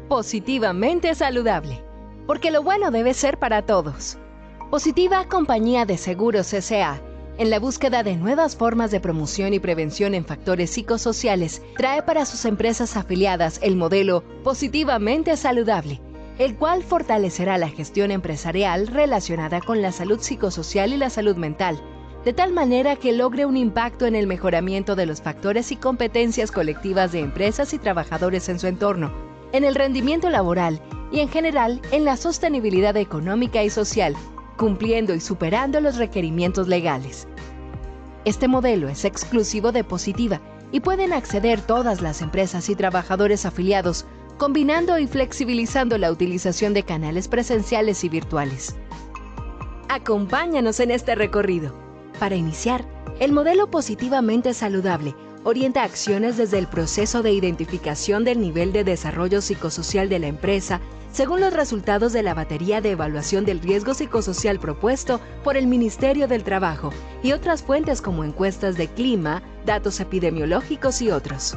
Positivamente Saludable, porque lo bueno debe ser para todos. Positiva Compañía de Seguros S.A., en la búsqueda de nuevas formas de promoción y prevención en factores psicosociales, trae para sus empresas afiliadas el modelo Positivamente Saludable, el cual fortalecerá la gestión empresarial relacionada con la salud psicosocial y la salud mental, de tal manera que logre un impacto en el mejoramiento de los factores y competencias colectivas de empresas y trabajadores en su entorno, en el rendimiento laboral y en general en la sostenibilidad económica y social, cumpliendo y superando los requerimientos legales. Este modelo es exclusivo de Positiva y pueden acceder todas las empresas y trabajadores afiliados, combinando y flexibilizando la utilización de canales presenciales y virtuales. Acompáñanos en este recorrido. Para iniciar, el modelo Positivamente Saludable orienta acciones desde el proceso de identificación del nivel de desarrollo psicosocial de la empresa según los resultados de la batería de evaluación del riesgo psicosocial propuesto por el Ministerio del Trabajo y otras fuentes como encuestas de clima, datos epidemiológicos y otros.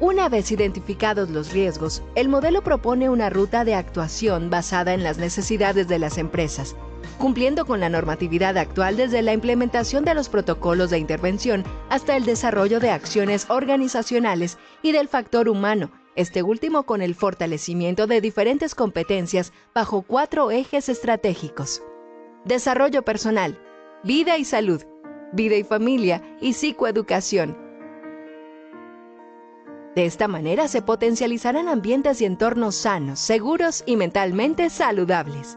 Una vez identificados los riesgos, el modelo propone una ruta de actuación basada en las necesidades de las empresas, cumpliendo con la normatividad actual desde la implementación de los protocolos de intervención hasta el desarrollo de acciones organizacionales y del factor humano, este último con el fortalecimiento de diferentes competencias bajo 4 ejes estratégicos: desarrollo personal, vida y salud, vida y familia y psicoeducación. De esta manera se potencializarán ambientes y entornos sanos, seguros y mentalmente saludables.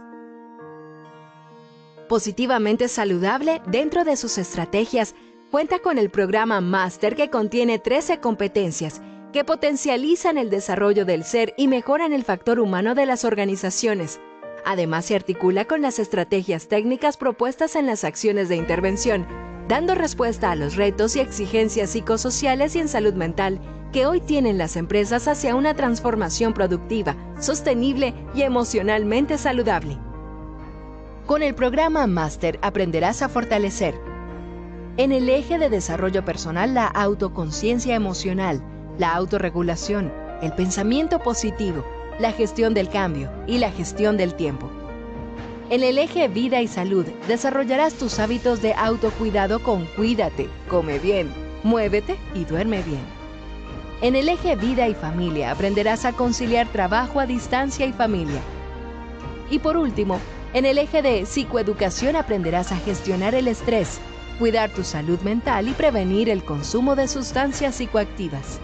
Positivamente Saludable, dentro de sus estrategias, cuenta con el programa Máster que contiene 13 competencias que potencializan el desarrollo del ser y mejoran el factor humano de las organizaciones. Además, se articula con las estrategias técnicas propuestas en las acciones de intervención, dando respuesta a los retos y exigencias psicosociales y en salud mental que hoy tienen las empresas hacia una transformación productiva, sostenible y emocionalmente saludable. Con el programa Máster aprenderás a fortalecer en el eje de desarrollo personal la autoconciencia emocional, la autorregulación, el pensamiento positivo, la gestión del cambio y la gestión del tiempo. En el eje vida y salud desarrollarás tus hábitos de autocuidado con Cuídate, come bien, muévete y duerme bien. En el eje vida y familia aprenderás a conciliar trabajo a distancia y familia. Y por último, en el eje de psicoeducación aprenderás a gestionar el estrés, cuidar tu salud mental y prevenir el consumo de sustancias psicoactivas.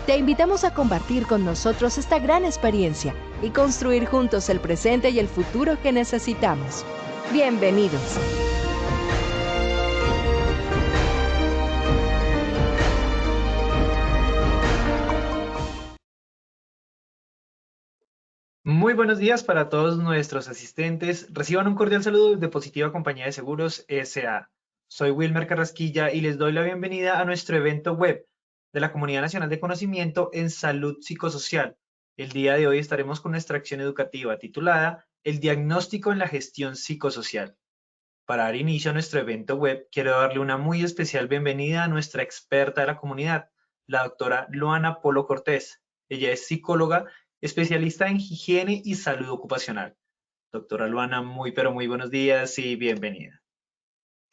Te invitamos a compartir con nosotros esta gran experiencia y construir juntos el presente y el futuro que necesitamos. Bienvenidos. Muy buenos días para todos nuestros asistentes. Reciban un cordial saludo de Positiva Compañía de Seguros S.A. Soy Wilmer Carrasquilla y les doy la bienvenida a nuestro evento web de la Comunidad Nacional de Conocimiento en Salud Psicosocial. El día de hoy estaremos con nuestra acción educativa titulada El diagnóstico en la gestión psicosocial. Para dar inicio a nuestro evento web, quiero darle una muy especial bienvenida a nuestra experta de la comunidad, la doctora Luana Polo Cortés. Ella es psicóloga, especialista en higiene y salud ocupacional. Doctora Luana, muy pero muy buenos días y bienvenida.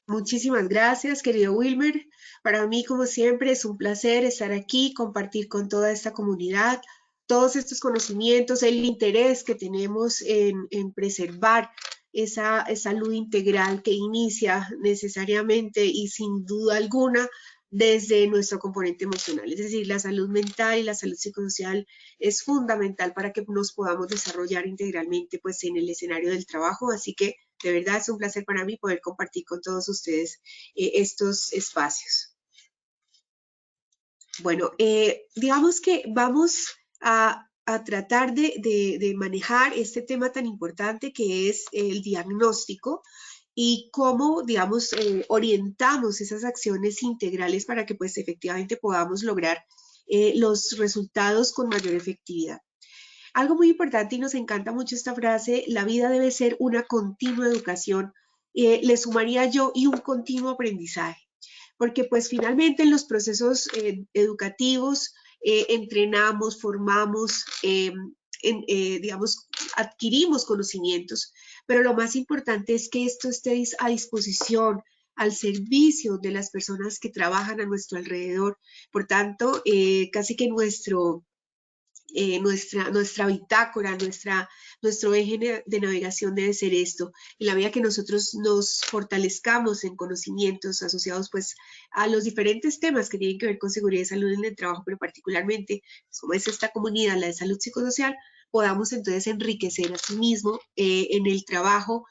Muchísimas gracias, querido Wilmer. Para mí, como siempre, es un placer estar aquí, compartir con toda esta comunidad todos estos conocimientos, el interés que tenemos en preservar esa salud integral que inicia necesariamente y sin duda alguna desde nuestro componente emocional. Es decir, la salud mental y la salud psicosocial es fundamental para que nos podamos desarrollar integralmente pues, en el escenario del trabajo. Así que de verdad es un placer para mí poder compartir con todos ustedes estos espacios. Bueno, digamos que vamos a tratar de manejar este tema tan importante que es el diagnóstico y cómo, digamos, orientamos esas acciones integrales para que pues efectivamente podamos lograr los resultados con mayor efectividad. Algo muy importante y nos encanta mucho esta frase, la vida debe ser una continua educación, le sumaría yo y un continuo aprendizaje, porque pues finalmente en los procesos educativos entrenamos, formamos, digamos, adquirimos conocimientos, pero lo más importante es que esto esté a disposición, al servicio de las personas que trabajan a nuestro alrededor. Por tanto, casi que nuestra bitácora, nuestro eje de navegación debe ser esto. En la medida que nosotros nos fortalezcamos en conocimientos asociados pues a los diferentes temas que tienen que ver con seguridad y salud en el trabajo, pero particularmente como es esta comunidad, la de salud psicosocial, podamos entonces enriquecer a sí mismo en el trabajo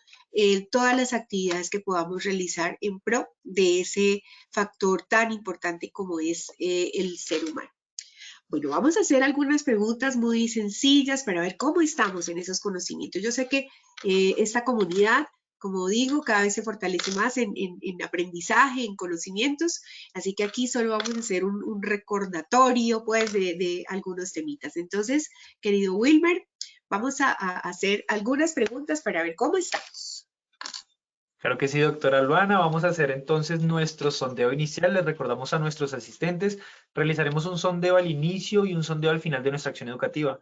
todas las actividades que podamos realizar en pro de ese factor tan importante como es el ser humano. Bueno, vamos a hacer algunas preguntas muy sencillas para ver cómo estamos en esos conocimientos. Yo sé que esta comunidad, como digo, cada vez se fortalece más en aprendizaje, en conocimientos, así que aquí solo vamos a hacer un recordatorio pues de algunos temitas. Entonces, querido Wilmer, vamos a hacer algunas preguntas para ver cómo estamos. Claro que sí, doctora Luana. Vamos a hacer entonces nuestro sondeo inicial. Les recordamos a nuestros asistentes, realizaremos un sondeo al inicio y un sondeo al final de nuestra acción educativa.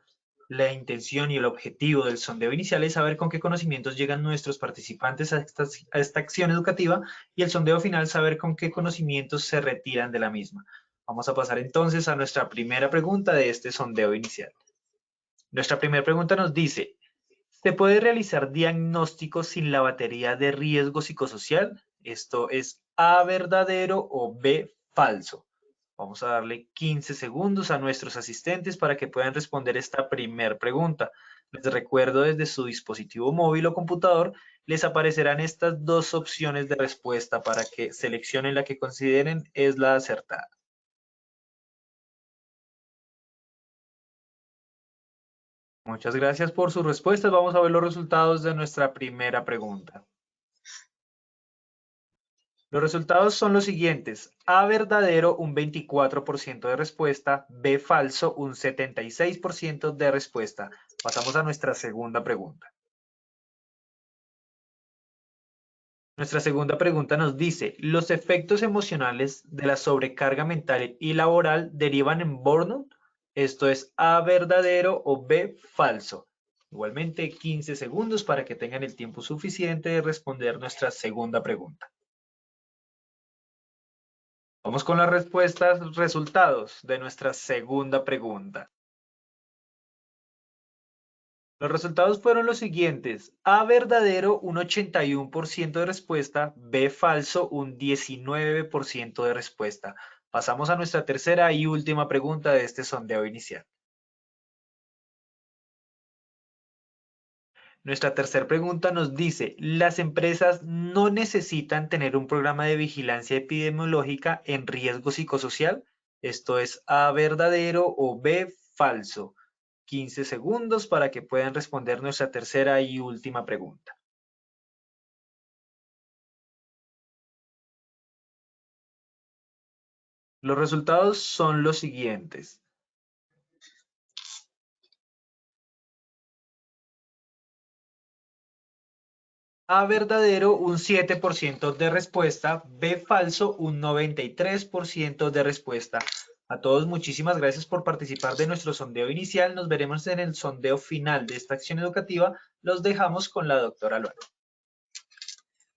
La intención y el objetivo del sondeo inicial es saber con qué conocimientos llegan nuestros participantes a esta acción educativa, y el sondeo final saber con qué conocimientos se retiran de la misma. Vamos a pasar entonces a nuestra primera pregunta de este sondeo inicial. Nuestra primera pregunta nos dice: ¿se puede realizar diagnóstico sin la batería de riesgo psicosocial? Esto es A, verdadero, o B, falso. Vamos a darle 15 segundos a nuestros asistentes para que puedan responder esta primera pregunta. Les recuerdo, desde su dispositivo móvil o computador les aparecerán estas dos opciones de respuesta para que seleccionen la que consideren es la acertada. Muchas gracias por sus respuestas. Vamos a ver los resultados de nuestra primera pregunta. Los resultados son los siguientes: A, verdadero, un 24% de respuesta; B, falso, un 76% de respuesta. Pasamos a nuestra segunda pregunta. Nuestra segunda pregunta nos dice: ¿los efectos emocionales de la sobrecarga mental y laboral derivan en burnout? Esto es A, verdadero, o B, falso. Igualmente 15 segundos para que tengan el tiempo suficiente de responder nuestra segunda pregunta. Vamos con las respuestas, resultados de nuestra segunda pregunta. Los resultados fueron los siguientes: A, verdadero, un 81% de respuesta; B, falso, un 19% de respuesta. Pasamos a nuestra tercera y última pregunta de este sondeo inicial. Nuestra tercera pregunta nos dice: ¿las empresas no necesitan tener un programa de vigilancia epidemiológica en riesgo psicosocial? Esto es A, verdadero, o B, falso. 15 segundos para que puedan responder nuestra tercera y última pregunta. Los resultados son los siguientes. A, verdadero, un 7% de respuesta; B, falso, un 93% de respuesta. A todos, muchísimas gracias por participar de nuestro sondeo inicial. Nos veremos en el sondeo final de esta acción educativa. Los dejamos con la doctora Luana.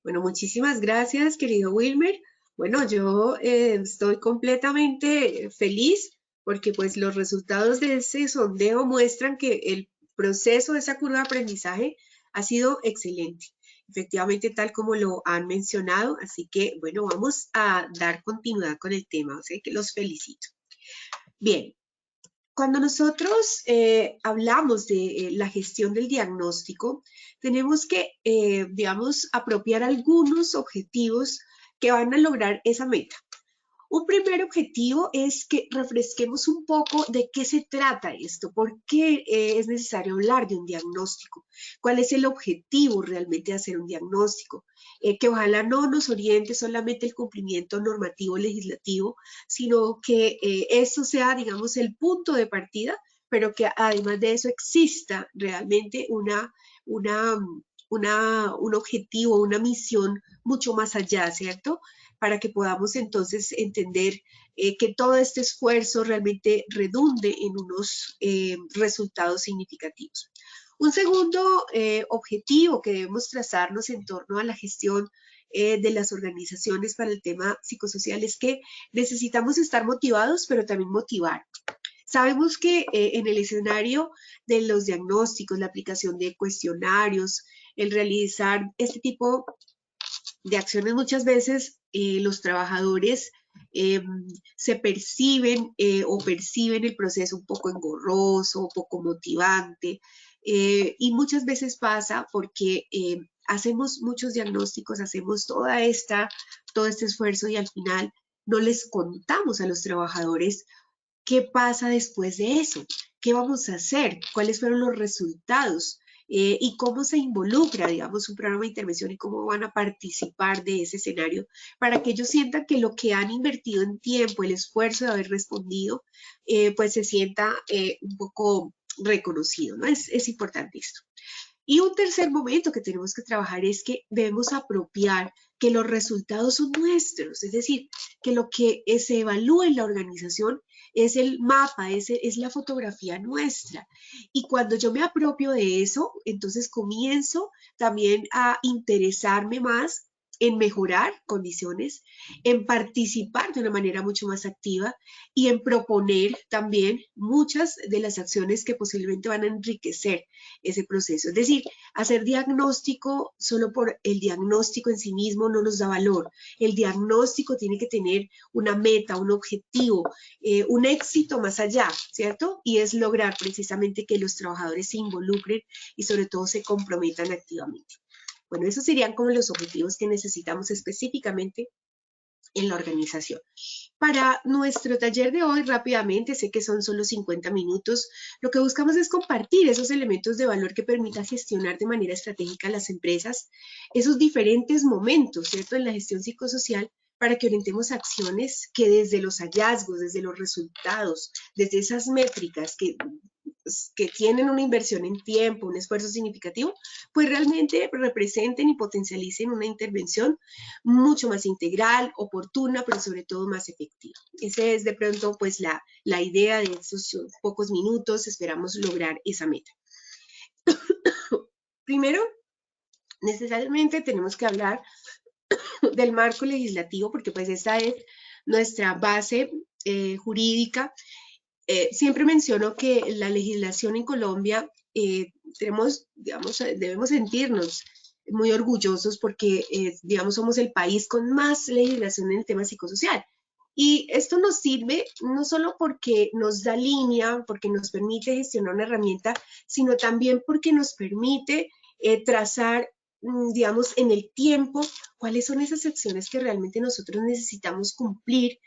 Bueno, muchísimas gracias, querido Wilmer. Bueno, yo estoy completamente feliz porque pues los resultados de ese sondeo muestran que el proceso de esa curva de aprendizaje ha sido excelente. Efectivamente, tal como lo han mencionado, así que bueno, vamos a dar continuidad con el tema, o sea que los felicito. Bien, cuando nosotros hablamos de la gestión del diagnóstico, tenemos que, digamos, apropiar algunos objetivos que van a lograr esa meta. Un primer objetivo es que refresquemos un poco de qué se trata esto, por qué es necesario hablar de un diagnóstico, cuál es el objetivo realmente de hacer un diagnóstico, que ojalá no nos oriente solamente el cumplimiento normativo legislativo, sino que eso sea, digamos, el punto de partida, pero que además de eso exista realmente un objetivo, una misión mucho más allá, ¿cierto? para que podamos entonces entender que todo este esfuerzo realmente redunde en unos resultados significativos. Un segundo objetivo que debemos trazarnos en torno a la gestión de las organizaciones para el tema psicosocial es que necesitamos estar motivados, pero también motivar. Sabemos que en el escenario de los diagnósticos, la aplicación de cuestionarios, el realizar este tipo de acciones, muchas veces los trabajadores se perciben o perciben el proceso un poco engorroso, un poco motivante, y muchas veces pasa porque hacemos muchos diagnósticos, hacemos todo este esfuerzo y al final no les contamos a los trabajadores qué pasa después de eso, qué vamos a hacer, cuáles fueron los resultados. Y cómo se involucra, digamos, un programa de intervención y cómo van a participar de ese escenario para que ellos sientan que lo que han invertido en tiempo, el esfuerzo de haber respondido, pues se sienta un poco reconocido, ¿no? Es importante esto. Y un tercer momento que tenemos que trabajar es que debemos apropiar que los resultados son nuestros, es decir, que lo que se evalúa en la organización es el mapa, es la fotografía nuestra. Y cuando yo me apropio de eso, entonces comienzo también a interesarme más en mejorar condiciones, en participar de una manera mucho más activa y en proponer también muchas de las acciones que posiblemente van a enriquecer ese proceso. Es decir, hacer diagnóstico solo por el diagnóstico en sí mismo no nos da valor. El diagnóstico tiene que tener una meta, un objetivo, un éxito más allá, ¿cierto? Y es lograr precisamente que los trabajadores se involucren y sobre todo se comprometan activamente. Bueno, esos serían como los objetivos que necesitamos específicamente en la organización. Para nuestro taller de hoy, rápidamente, sé que son solo 50 minutos, lo que buscamos es compartir esos elementos de valor que permitan gestionar de manera estratégica las empresas, esos diferentes momentos, ¿cierto?, en la gestión psicosocial, para que orientemos acciones que desde los hallazgos, desde los resultados, desde esas métricas que tienen una inversión en tiempo, un esfuerzo significativo, pues realmente representen y potencialicen una intervención mucho más integral, oportuna, pero sobre todo más efectiva. Esa es de pronto pues la idea de estos pocos minutos, esperamos lograr esa meta. Primero, necesariamente tenemos que hablar del marco legislativo, porque pues esta es nuestra base jurídica. Siempre menciono que la legislación en Colombia debemos sentirnos muy orgullosos porque, digamos, somos el país con más legislación en el tema psicosocial. Y esto nos sirve no solo porque nos da línea, porque nos permite gestionar una herramienta, sino también porque nos permite trazar, digamos, en el tiempo cuáles son esas acciones que realmente nosotros necesitamos cumplir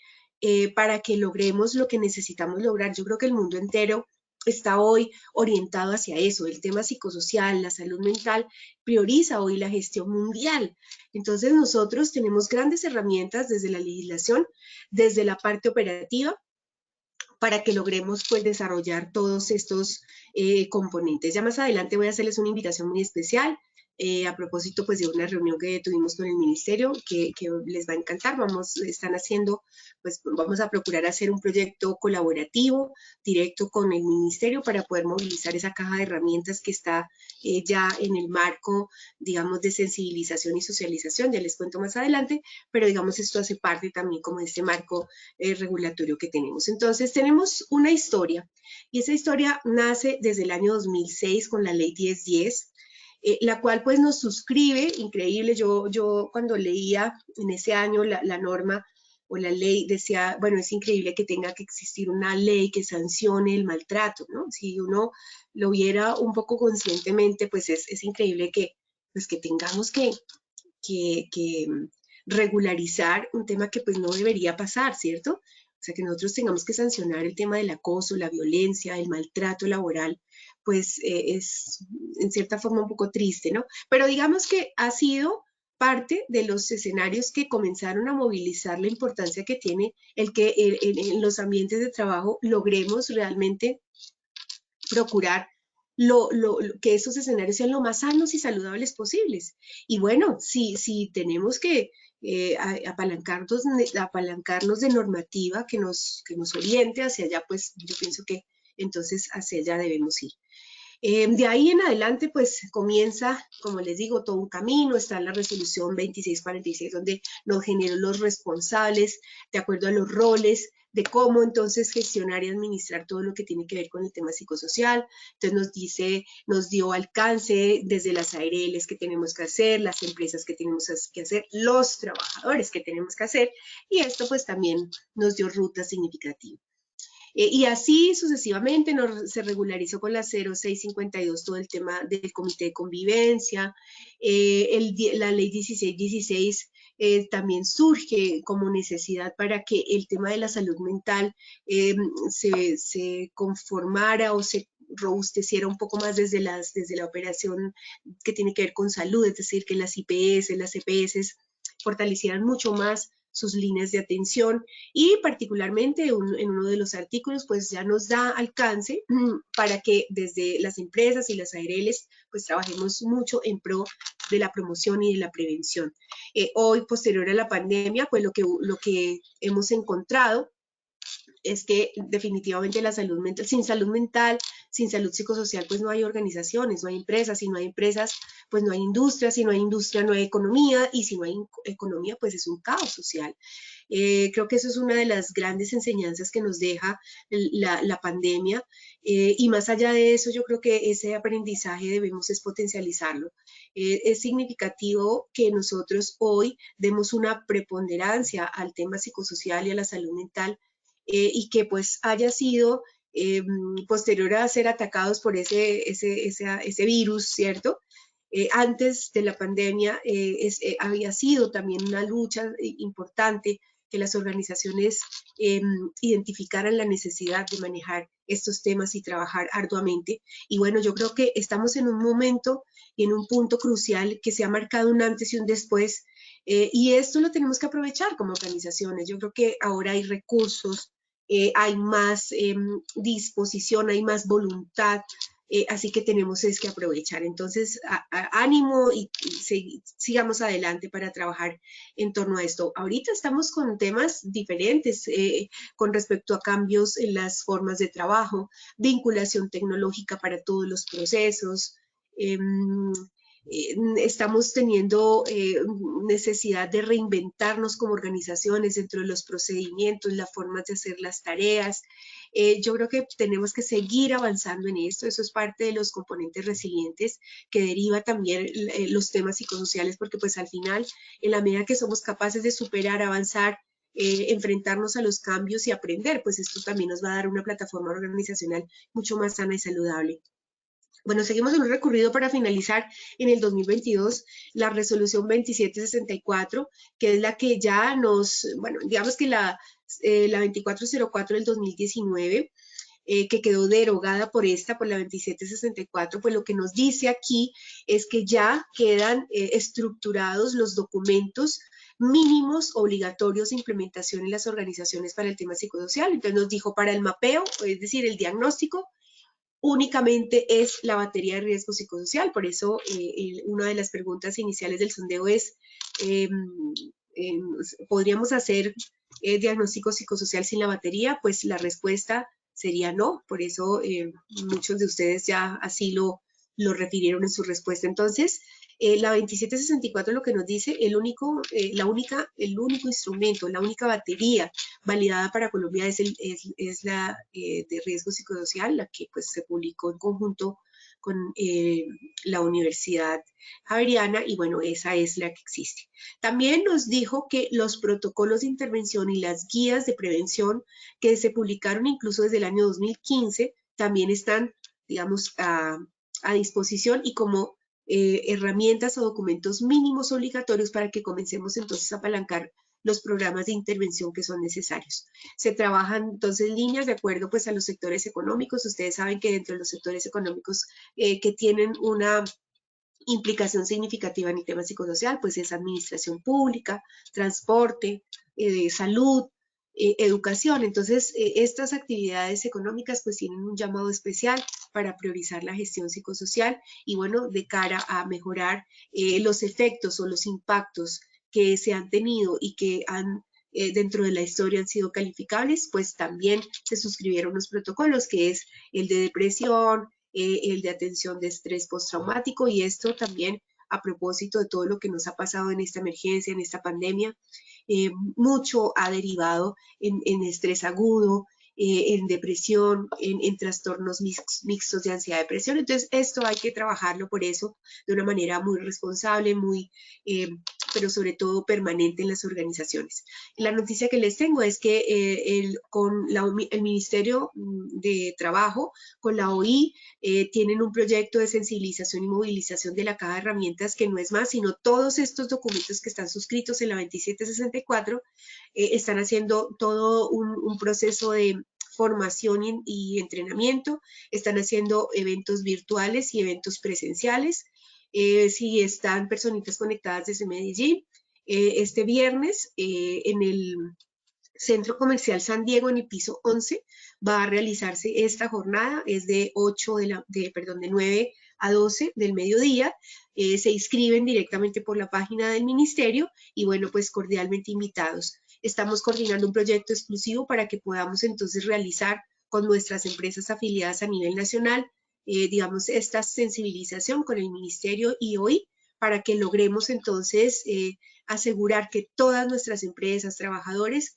para que logremos lo que necesitamos lograr. Yo creo que el mundo entero está hoy orientado hacia eso. El tema psicosocial, la salud mental, prioriza hoy la gestión mundial. Entonces nosotros tenemos grandes herramientas desde la legislación, desde la parte operativa, para que logremos pues desarrollar todos estos componentes. Ya más adelante voy a hacerles una invitación muy especial a propósito pues de una reunión que tuvimos con el ministerio que les va a encantar. Vamos a procurar hacer un proyecto colaborativo directo con el ministerio para poder movilizar esa caja de herramientas que está ya en el marco, digamos, de sensibilización y socialización. Ya les cuento más adelante, pero digamos esto hace parte también como de este marco regulatorio que tenemos. Entonces tenemos una historia y esa historia nace desde el año 2006 con la ley 1010, la cual pues nos suscribe, increíble. Yo cuando leía en ese año la norma o la ley decía, bueno, es increíble que tenga que existir una ley que sancione el maltrato, ¿no? Si uno lo viera un poco conscientemente, pues es increíble que tengamos que regularizar un tema que pues no debería pasar, ¿cierto? O sea, que nosotros tengamos que sancionar el tema del acoso, la violencia, el maltrato laboral, pues es en cierta forma un poco triste, ¿no? Pero digamos que ha sido parte de los escenarios que comenzaron a movilizar la importancia que tiene el que en los ambientes de trabajo logremos realmente procurar que esos escenarios sean lo más sanos y saludables posibles. Y bueno, si tenemos que apalancarnos de normativa que nos oriente hacia allá, pues yo pienso que entonces hacia allá debemos ir. De ahí en adelante, pues comienza, como les digo, todo un camino. Está la resolución 2646, donde nos generó los responsables de acuerdo a los roles, de cómo entonces gestionar y administrar todo lo que tiene que ver con el tema psicosocial. Entonces nos dio alcance desde las ARLs que tenemos que hacer, las empresas que tenemos que hacer, los trabajadores que tenemos que hacer, y esto pues también nos dio rutas significativas. Y así sucesivamente se regularizó con la 0652 todo el tema del comité de convivencia. La ley 1616 también surge como necesidad para que el tema de la salud mental se conformara o se robusteciera un poco más desde la operación que tiene que ver con salud, es decir, que las IPS, las EPS fortalecieran mucho más sus líneas de atención, y particularmente en uno de los artículos pues ya nos da alcance para que desde las empresas y las ARLs pues trabajemos mucho en pro de la promoción y de la prevención. Hoy, posterior a la pandemia, pues lo que hemos encontrado es que definitivamente la salud mental, sin salud psicosocial, pues no hay organizaciones, no hay empresas, si no hay empresas, pues no hay industria, si no hay industria, no hay economía, y si no hay economía, pues es un caos social. Creo que eso es una de las grandes enseñanzas que nos deja la pandemia, y más allá de eso, yo creo que ese aprendizaje debemos es potencializarlo. Es significativo que nosotros hoy demos una preponderancia al tema psicosocial y a la salud mental, y que pues haya sido posterior a ser atacados por ese virus, ¿cierto? Antes de la pandemia había sido también una lucha importante que las organizaciones identificaran la necesidad de manejar estos temas y trabajar arduamente. Y bueno, yo creo que estamos en un momento y en un punto crucial que se ha marcado un antes y un después, y esto lo tenemos que aprovechar como organizaciones. Yo creo que ahora hay recursos, hay más disposición, hay más voluntad, así que tenemos que aprovechar. Entonces, ánimo y sigamos adelante para trabajar en torno a esto. Ahorita estamos con temas diferentes con respecto a cambios en las formas de trabajo, vinculación tecnológica para todos los procesos. Estamos teniendo necesidad de reinventarnos como organizaciones dentro de los procedimientos, las formas de hacer las tareas. Yo creo que tenemos que seguir avanzando en esto. Eso es parte de los componentes resilientes que deriva también los temas psicosociales, porque pues al final, en la medida que somos capaces de superar, avanzar, enfrentarnos a los cambios y aprender, pues esto también nos va a dar una plataforma organizacional mucho más sana y saludable. Bueno, seguimos en un recorrido para finalizar en el 2022 la resolución 2764, que es la que ya digamos que la 2404 del 2019, que quedó derogada por la 2764, pues lo que nos dice aquí es que ya quedan estructurados los documentos mínimos obligatorios de implementación en las organizaciones para el tema psicosocial. Entonces nos dijo, para el mapeo, es decir, el diagnóstico, únicamente es la batería de riesgo psicosocial. Por eso una de las preguntas iniciales del sondeo es, ¿podríamos hacer diagnóstico psicosocial sin la batería? Pues la respuesta sería no. Por eso muchos de ustedes ya así lo refirieron en su respuesta. Entonces, la 2764 lo que nos dice, el único instrumento, la única batería validada para Colombia es la de riesgo psicosocial, la que pues se publicó en conjunto con la Universidad Javeriana, y bueno, esa es la que existe. También nos dijo que los protocolos de intervención y las guías de prevención que se publicaron incluso desde el año 2015 también están, digamos, a disposición y como herramientas o documentos mínimos obligatorios para que comencemos entonces a apalancar los programas de intervención que son necesarios. Se trabajan entonces líneas de acuerdo pues a los sectores económicos. Ustedes saben que dentro de los sectores económicos que tienen una implicación significativa en el tema psicosocial, pues es administración pública, transporte, salud, educación. Entonces, estas actividades económicas pues tienen un llamado especial para priorizar la gestión psicosocial y bueno, de cara a mejorar los efectos o los impactos que se han tenido y que han dentro de la historia han sido calificables, pues también se suscribieron los protocolos, que es el de depresión, el de atención de estrés postraumático, y esto también a propósito de todo lo que nos ha pasado en esta emergencia, en esta pandemia. Mucho ha derivado en estrés agudo, en depresión, en trastornos mixtos de ansiedad-depresión. Entonces, esto hay que trabajarlo por eso de una manera muy responsable, pero sobre todo permanente en las organizaciones. La noticia que les tengo es que el Ministerio de Trabajo, con la OI, tienen un proyecto de sensibilización y movilización de la caja de herramientas que no es más, sino todos estos documentos que están suscritos en la 2764, están haciendo todo un proceso de formación y entrenamiento, están haciendo eventos virtuales y eventos presenciales. Si están personitas conectadas desde Medellín, este viernes en el Centro Comercial San Diego, en el piso 11, va a realizarse esta jornada, es de 9 a 12 del mediodía. Se inscriben directamente por la página del ministerio y bueno, pues cordialmente invitados. Estamos coordinando un proyecto exclusivo para que podamos entonces realizar con nuestras empresas afiliadas a nivel nacional, digamos, esta sensibilización con el ministerio y hoy, para que logremos entonces asegurar que todas nuestras empresas, trabajadores,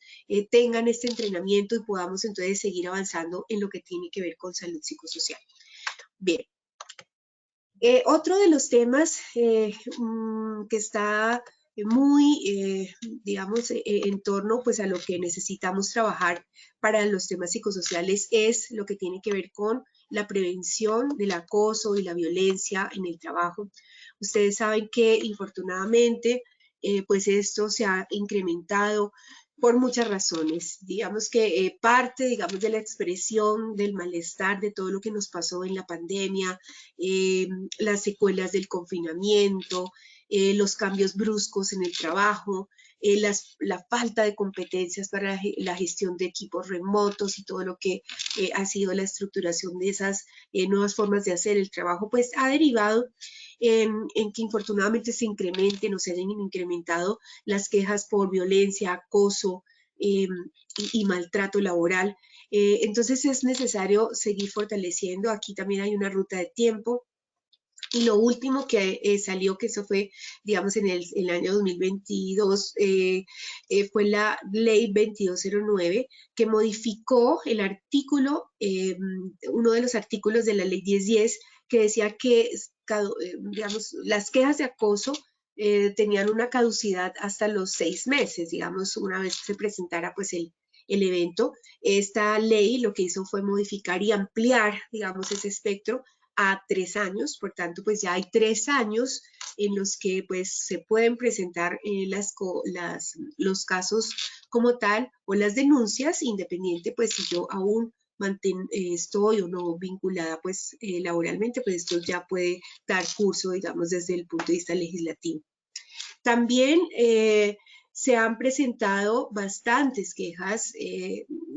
tengan este entrenamiento y podamos entonces seguir avanzando en lo que tiene que ver con salud psicosocial. Bien. Otro de los temas que está muy, digamos, en torno pues, a lo que necesitamos trabajar para los temas psicosociales es lo que tiene que ver con la prevención del acoso y la violencia en el trabajo. Ustedes saben que, infortunadamente, pues esto se ha incrementado por muchas razones. Digamos que parte, digamos, de la expresión del malestar de todo lo que nos pasó en la pandemia, las secuelas del confinamiento, los cambios bruscos en el trabajo, la falta de competencias para la gestión de equipos remotos y todo lo que ha sido la estructuración de esas nuevas formas de hacer el trabajo, pues ha derivado en que infortunadamente se incrementen o se hayan incrementado las quejas por violencia, acoso y maltrato laboral. Entonces es necesario seguir fortaleciendo. Aquí también hay una ruta de tiempo. Y lo último que salió, que eso fue, digamos, en el año 2022, fue la ley 2209, que modificó el artículo, uno de los artículos de la ley 1010, que decía que, digamos, las quejas de acoso tenían una caducidad hasta los 6 meses, digamos, una vez se presentara pues el evento. Esta ley lo que hizo fue modificar y ampliar, digamos, ese espectro a 3 años, por tanto, pues ya hay 3 años en los que pues se pueden presentar los casos como tal o las denuncias, independiente pues si yo aún estoy o no vinculada pues laboralmente, pues esto ya puede dar curso, digamos, desde el punto de vista legislativo. También se han presentado bastantes quejas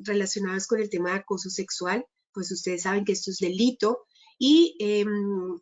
relacionadas con el tema de acoso sexual, pues ustedes saben que esto es delito, y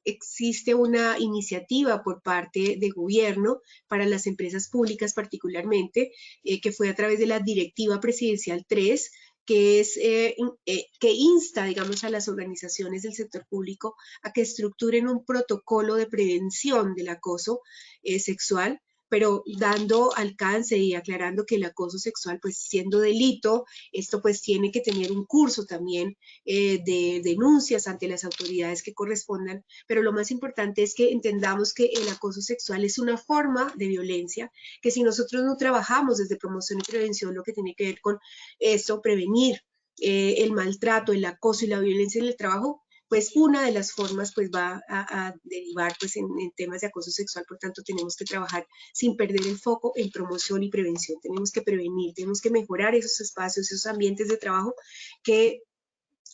existe una iniciativa por parte del gobierno para las empresas públicas particularmente, que fue a través de la Directiva Presidencial 3, que es que insta, digamos, a las organizaciones del sector público a que estructuren un protocolo de prevención del acoso sexual, pero dando alcance y aclarando que el acoso sexual, pues siendo delito, esto pues tiene que tener un curso también de denuncias ante las autoridades que correspondan, pero lo más importante es que entendamos que el acoso sexual es una forma de violencia, que si nosotros no trabajamos desde promoción y prevención, lo que tiene que ver con esto, prevenir el maltrato, el acoso y la violencia en el trabajo, pues una de las formas pues va a derivar pues en temas de acoso sexual. Por tanto, tenemos que trabajar sin perder el foco en promoción y prevención. Tenemos que prevenir, tenemos que mejorar esos espacios, esos ambientes de trabajo que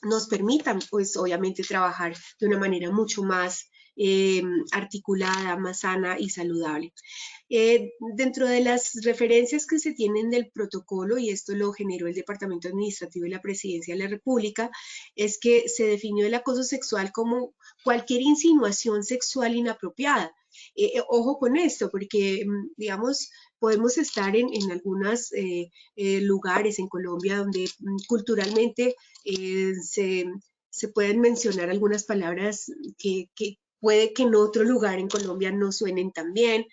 nos permitan pues obviamente trabajar de una manera mucho más articulada, más sana y saludable. Dentro de las referencias que se tienen del protocolo, y esto lo generó el Departamento Administrativo de la Presidencia de la República, es que se definió el acoso sexual como cualquier insinuación sexual inapropiada. Ojo con esto, porque, digamos, podemos estar en algunos lugares en Colombia donde culturalmente se pueden mencionar algunas palabras que puede que en otro lugar en Colombia no suenen tan bien.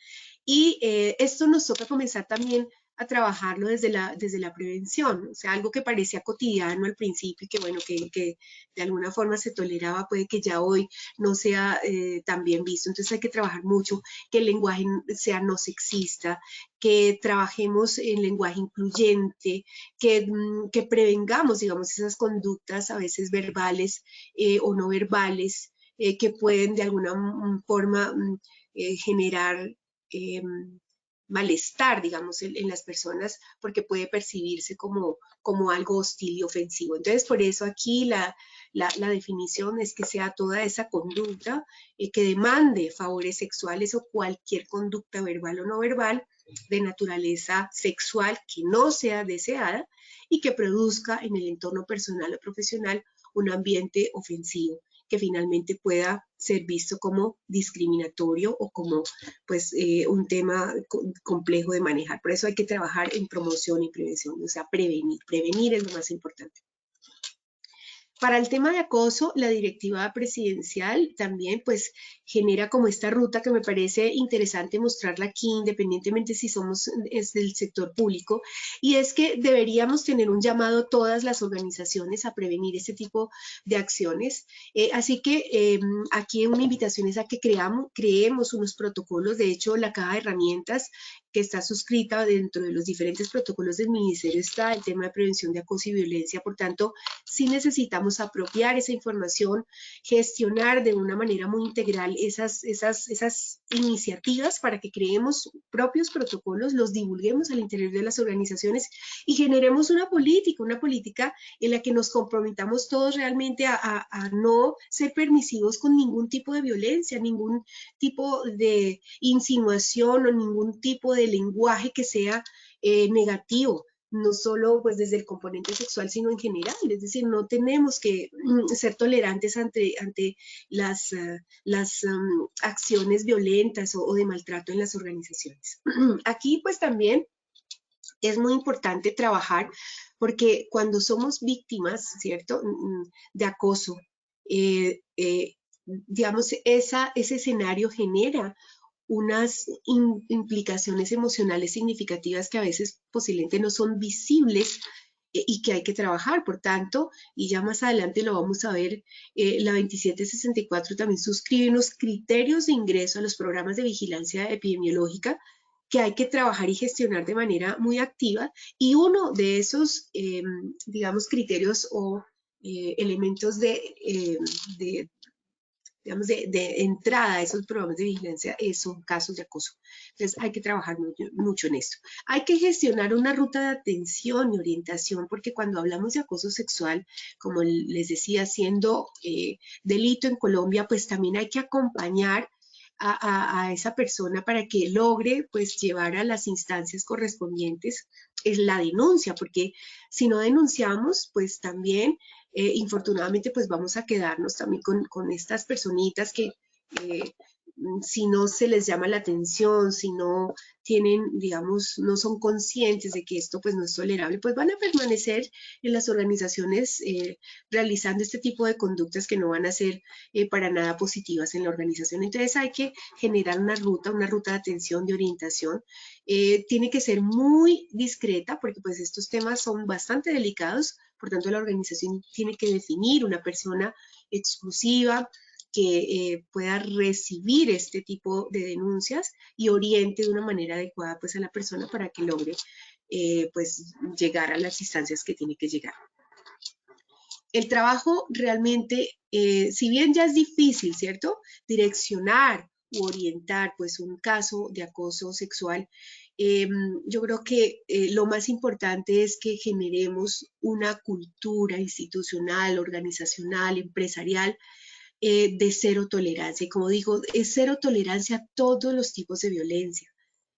Y esto nos toca comenzar también a trabajarlo desde la prevención, o sea, algo que parecía cotidiano al principio y que, bueno, que de alguna forma se toleraba, puede que ya hoy no sea tan bien visto. Entonces hay que trabajar mucho, que el lenguaje sea no sexista, que trabajemos en lenguaje incluyente, que prevengamos, digamos, esas conductas a veces verbales o no verbales que pueden de alguna forma generar malestar, digamos, en las personas, porque puede percibirse como algo hostil y ofensivo. Entonces, por eso aquí la definición es que sea toda esa conducta que demande favores sexuales o cualquier conducta verbal o no verbal de naturaleza sexual que no sea deseada y que produzca en el entorno personal o profesional un ambiente ofensivo que finalmente pueda ser visto como discriminatorio o como pues un tema complejo de manejar. Por eso hay que trabajar en promoción y prevención, o sea, prevenir. Prevenir es lo más importante. Para el tema de acoso, la directiva presidencial también pues genera como esta ruta que me parece interesante mostrarla aquí, independientemente si somos del sector público, y es que deberíamos tener un llamado a todas las organizaciones a prevenir este tipo de acciones. Así que aquí una invitación es a que creemos unos protocolos. De hecho, la caja de herramientas que está suscrita dentro de los diferentes protocolos del Ministerio está el tema de prevención de acoso y violencia. Por tanto, sí necesitamos apropiar esa información, gestionar de una manera muy integral esas iniciativas para que creemos propios protocolos, los divulguemos al interior de las organizaciones y generemos una política en la que nos comprometamos todos realmente a no ser permisivos con ningún tipo de violencia, ningún tipo de insinuación o ningún tipo de lenguaje que sea negativo, no solo pues desde el componente sexual, sino en general. Es decir, no tenemos que ser tolerantes ante las acciones violentas o de maltrato en las organizaciones. Aquí pues también es muy importante trabajar porque cuando somos víctimas, ¿cierto?, de acoso, digamos, ese escenario genera unas implicaciones emocionales significativas que a veces posiblemente no son visibles y que hay que trabajar. Por tanto, y ya más adelante lo vamos a ver, la 2764 también suscribe unos criterios de ingreso a los programas de vigilancia epidemiológica que hay que trabajar y gestionar de manera muy activa, y uno de esos, digamos, criterios o elementos digamos, de entrada a esos programas de vigilancia son casos de acoso. Entonces hay que trabajar mucho en esto. Hay que gestionar una ruta de atención y orientación, porque cuando hablamos de acoso sexual, como les decía, siendo delito en Colombia, pues también hay que acompañar a esa persona para que logre pues llevar a las instancias correspondientes la denuncia, porque si no denunciamos, pues también infortunadamente pues vamos a quedarnos también con estas personitas que si no se les llama la atención, si no tienen, digamos, no son conscientes de que esto pues no es tolerable, pues van a permanecer en las organizaciones realizando este tipo de conductas que no van a ser para nada positivas en la organización. Entonces hay que generar una ruta de atención, de orientación. Tiene que ser muy discreta porque pues estos temas son bastante delicados, por tanto la organización tiene que definir una persona exclusiva que pueda recibir este tipo de denuncias y oriente de una manera adecuada pues a la persona para que logre pues llegar a las instancias que tiene que llegar. El trabajo realmente, si bien ya es difícil, ¿cierto?, direccionar u orientar pues un caso de acoso sexual, yo creo que lo más importante es que generemos una cultura institucional, organizacional, empresarial, de cero tolerancia. Y como digo, es cero tolerancia a todos los tipos de violencia.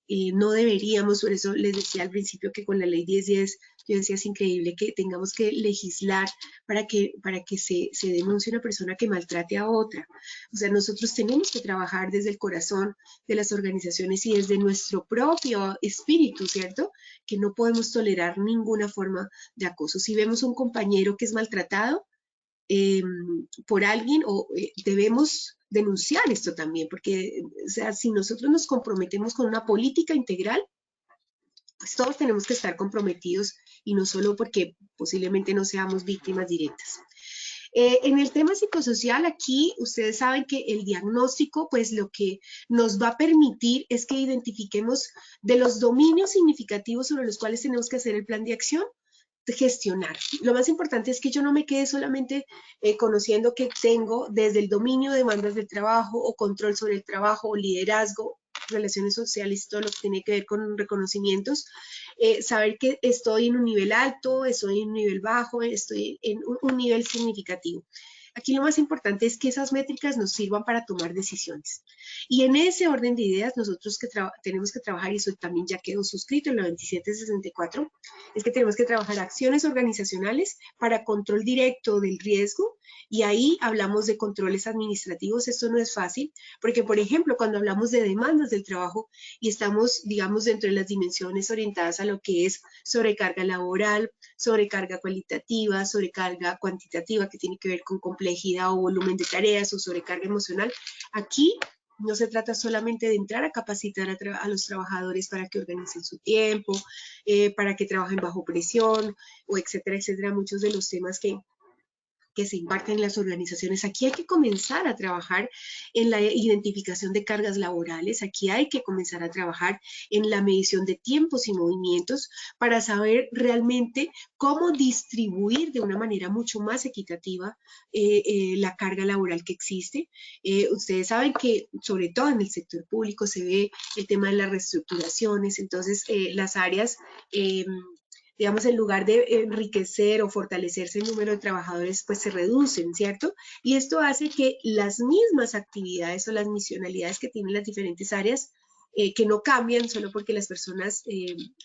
no deberíamos, por eso les decía al principio que con la ley 1010, yo decía, es increíble que tengamos que legislar para que se denuncie una persona que maltrate a otra. O sea, nosotros tenemos que trabajar desde el corazón de las organizaciones y desde nuestro propio espíritu, ¿cierto? Que no podemos tolerar ninguna forma de acoso. Si vemos a un compañero que es maltratado por alguien, debemos denunciar esto también, porque o sea, si nosotros nos comprometemos con una política integral, pues todos tenemos que estar comprometidos y no solo porque posiblemente no seamos víctimas directas. En el tema psicosocial, aquí ustedes saben que el diagnóstico, pues lo que nos va a permitir es que identifiquemos de los dominios significativos sobre los cuales tenemos que hacer el plan de acción, gestionar. Lo más importante es que yo no me quede solamente conociendo que tengo desde el dominio de demandas del trabajo o control sobre el trabajo o liderazgo, relaciones sociales, todo lo que tiene que ver con reconocimientos, saber que estoy en un nivel alto, estoy en un nivel bajo, estoy en un nivel significativo. Aquí lo más importante es que esas métricas nos sirvan para tomar decisiones. Y en ese orden de ideas, nosotros tenemos que trabajar, y eso también ya quedó suscrito en la 2764, es que tenemos que trabajar acciones organizacionales para control directo del riesgo, y ahí hablamos de controles administrativos. Esto no es fácil, porque por ejemplo, cuando hablamos de demandas del trabajo y estamos, digamos, dentro de las dimensiones orientadas a lo que es sobrecarga laboral, sobrecarga cualitativa, sobrecarga cuantitativa, que tiene que ver con complejidad o volumen de tareas, o sobrecarga emocional, aquí no se trata solamente de entrar a capacitar a los trabajadores para que organicen su tiempo, para que trabajen bajo presión, o etcétera, etcétera, muchos de los temas que se imparten en las organizaciones. Aquí hay que comenzar a trabajar en la identificación de cargas laborales, aquí hay que comenzar a trabajar en la medición de tiempos y movimientos para saber realmente cómo distribuir de una manera mucho más equitativa la carga laboral que existe. Ustedes saben que sobre todo en el sector público se ve el tema de las reestructuraciones, entonces las áreas digamos, en lugar de enriquecer o fortalecerse el número de trabajadores, pues se reducen, ¿cierto? Y esto hace que las mismas actividades o las misionalidades que tienen las diferentes áreas, que no cambian solo porque las personas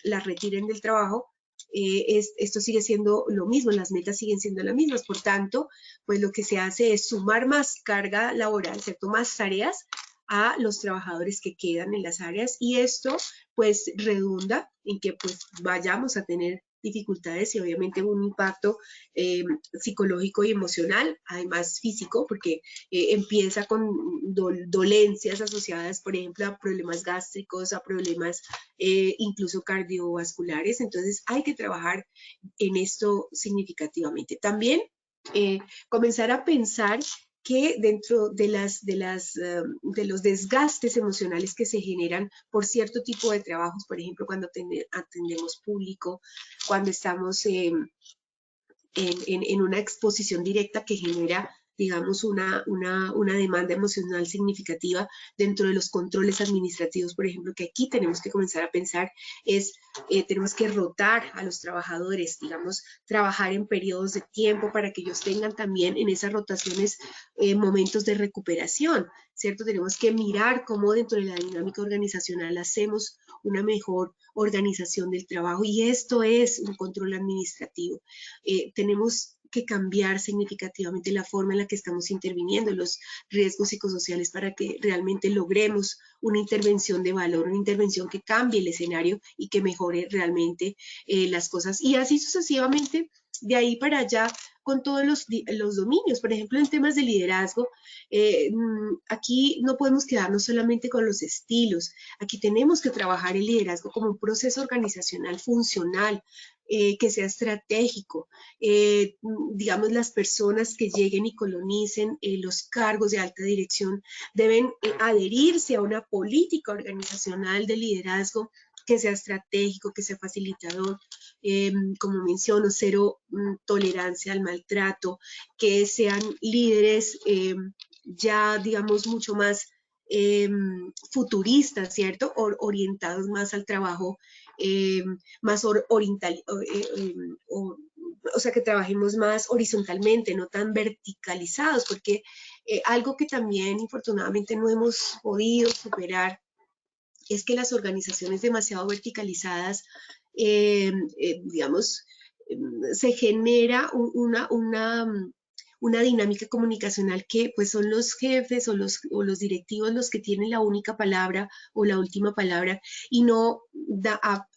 las retiren del trabajo, esto sigue siendo lo mismo, las metas siguen siendo las mismas. Por tanto, pues lo que se hace es sumar más carga laboral, ¿cierto? Más tareas a los trabajadores que quedan en las áreas, y esto pues redunda en que pues vayamos a tener dificultades y obviamente un impacto psicológico y emocional, además físico, porque empieza con dolencias asociadas, por ejemplo, a problemas gástricos, a problemas incluso cardiovasculares. Entonces hay que trabajar en esto significativamente. También comenzar a pensar que dentro de los desgastes emocionales que se generan por cierto tipo de trabajos, por ejemplo, cuando atendemos público, cuando estamos en una exposición directa que genera, digamos, una demanda emocional significativa dentro de los controles administrativos, por ejemplo, que aquí tenemos que comenzar a pensar es, tenemos que rotar a los trabajadores, digamos, trabajar en periodos de tiempo para que ellos tengan también en esas rotaciones momentos de recuperación, ¿cierto? Tenemos que mirar cómo dentro de la dinámica organizacional hacemos una mejor organización del trabajo, y esto es un control administrativo. Tenemos que cambiar significativamente la forma en la que estamos interviniendo en los riesgos psicosociales para que realmente logremos una intervención de valor, una intervención que cambie el escenario y que mejore realmente las cosas. Y así sucesivamente, de ahí para allá, con todos los dominios. Por ejemplo, en temas de liderazgo, aquí no podemos quedarnos solamente con los estilos. Aquí tenemos que trabajar el liderazgo como un proceso organizacional funcional, que sea estratégico. Digamos, las personas que lleguen y colonicen los cargos de alta dirección deben adherirse a una política organizacional de liderazgo que sea estratégico, que sea facilitador, como menciono, cero tolerancia al maltrato, que sean líderes ya, digamos, mucho más futuristas, ¿cierto? Orientados más al trabajo, más oriental, o sea, que trabajemos más horizontalmente, no tan verticalizados, porque algo que también infortunadamente no hemos podido superar es que las organizaciones demasiado verticalizadas, digamos, se genera una dinámica comunicacional que pues son los jefes o los directivos los que tienen la única palabra o la última palabra y no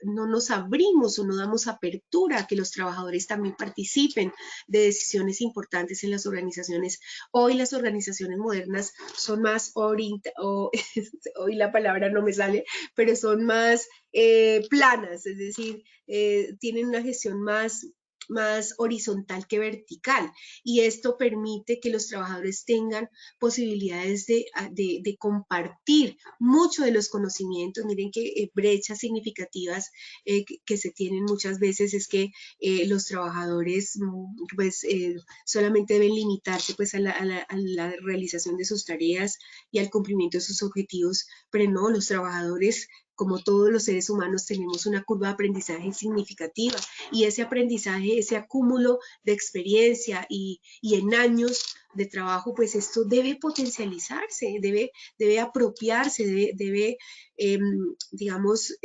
nos abrimos o no damos apertura a que los trabajadores también participen de decisiones importantes en las organizaciones. Hoy las organizaciones modernas son más hoy la palabra no me sale, pero son más planas, es decir, tienen una gestión más horizontal que vertical y esto permite que los trabajadores tengan posibilidades de compartir mucho de los conocimientos. Miren que brechas significativas que se tienen muchas veces es que los trabajadores pues solamente deben limitarse pues a la realización de sus tareas y al cumplimiento de sus objetivos, pero no, los trabajadores como todos los seres humanos tenemos una curva de aprendizaje significativa y ese aprendizaje, ese acúmulo de experiencia y en años de trabajo, pues esto debe potencializarse, debe apropiarse, debe digamos,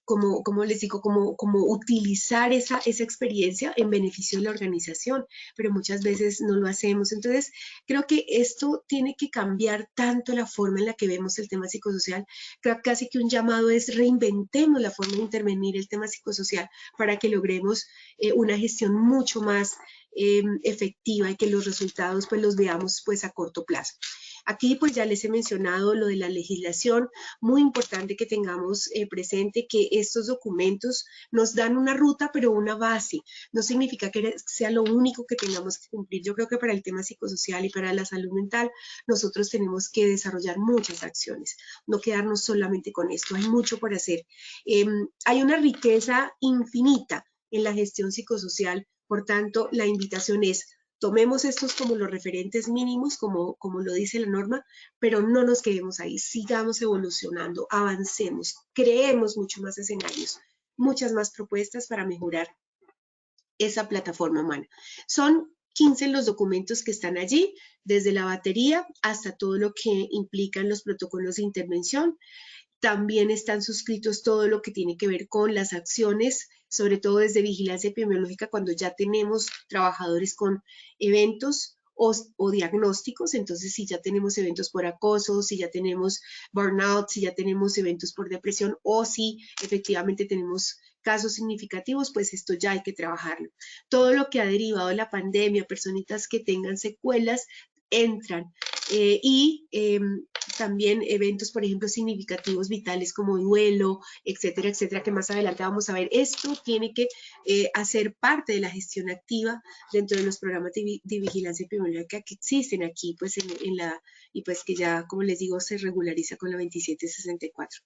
como les digo, como utilizar esa experiencia en beneficio de la organización, pero muchas veces no lo hacemos. Entonces, creo que esto tiene que cambiar tanto la forma en la que vemos el tema psicosocial. Creo que casi que un llamado es reinventemos la forma de intervenir el tema psicosocial para que logremos una gestión mucho más efectiva y que los resultados pues los veamos pues a corto plazo. Aquí pues ya les he mencionado lo de la legislación, muy importante que tengamos presente que estos documentos nos dan una ruta pero una base, no significa que sea lo único que tengamos que cumplir. Yo creo que para el tema psicosocial y para la salud mental nosotros tenemos que desarrollar muchas acciones, no quedarnos solamente con esto, hay mucho por hacer. Hay una riqueza infinita en la gestión psicosocial, por tanto la invitación es tomemos estos como los referentes mínimos, como lo dice la norma, pero no nos quedemos ahí, sigamos evolucionando, avancemos, creemos mucho más escenarios, muchas más propuestas para mejorar esa plataforma humana. Son 15 los documentos que están allí, desde la batería hasta todo lo que implican los protocolos de intervención. También están suscritos todo lo que tiene que ver con las acciones, sobre todo desde vigilancia epidemiológica, cuando ya tenemos trabajadores con eventos o diagnósticos. Entonces, si ya tenemos eventos por acoso, si ya tenemos burnout, si ya tenemos eventos por depresión o si efectivamente tenemos casos significativos, pues esto ya hay que trabajarlo. Todo lo que ha derivado de la pandemia, personitas que tengan secuelas, entran. También eventos, por ejemplo, significativos vitales como duelo, etcétera, etcétera, que más adelante vamos a ver. Esto tiene que hacer parte de la gestión activa dentro de los programas de vigilancia epidemiológica que existen aquí, pues y pues que ya, como les digo, se regulariza con la 2764.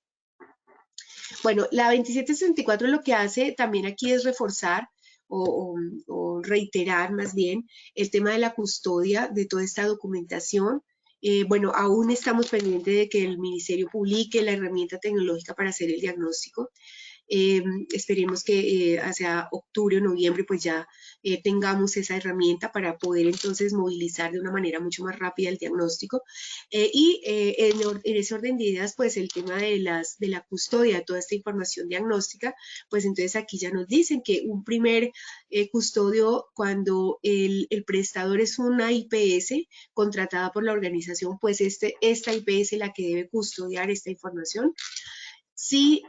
Bueno, la 2764 lo que hace también aquí es reforzar o reiterar más bien el tema de la custodia de toda esta documentación. Bueno, aún estamos pendientes de que el ministerio publique la herramienta tecnológica para hacer el diagnóstico. Esperemos que hacia octubre o noviembre pues ya tengamos esa herramienta para poder entonces movilizar de una manera mucho más rápida el diagnóstico. En ese orden de ideas, pues el tema de la custodia de toda esta información diagnóstica, pues entonces aquí ya nos dicen que un primer custodio cuando el prestador es una IPS contratada por la organización, pues esta IPS es la que debe custodiar esta información. Si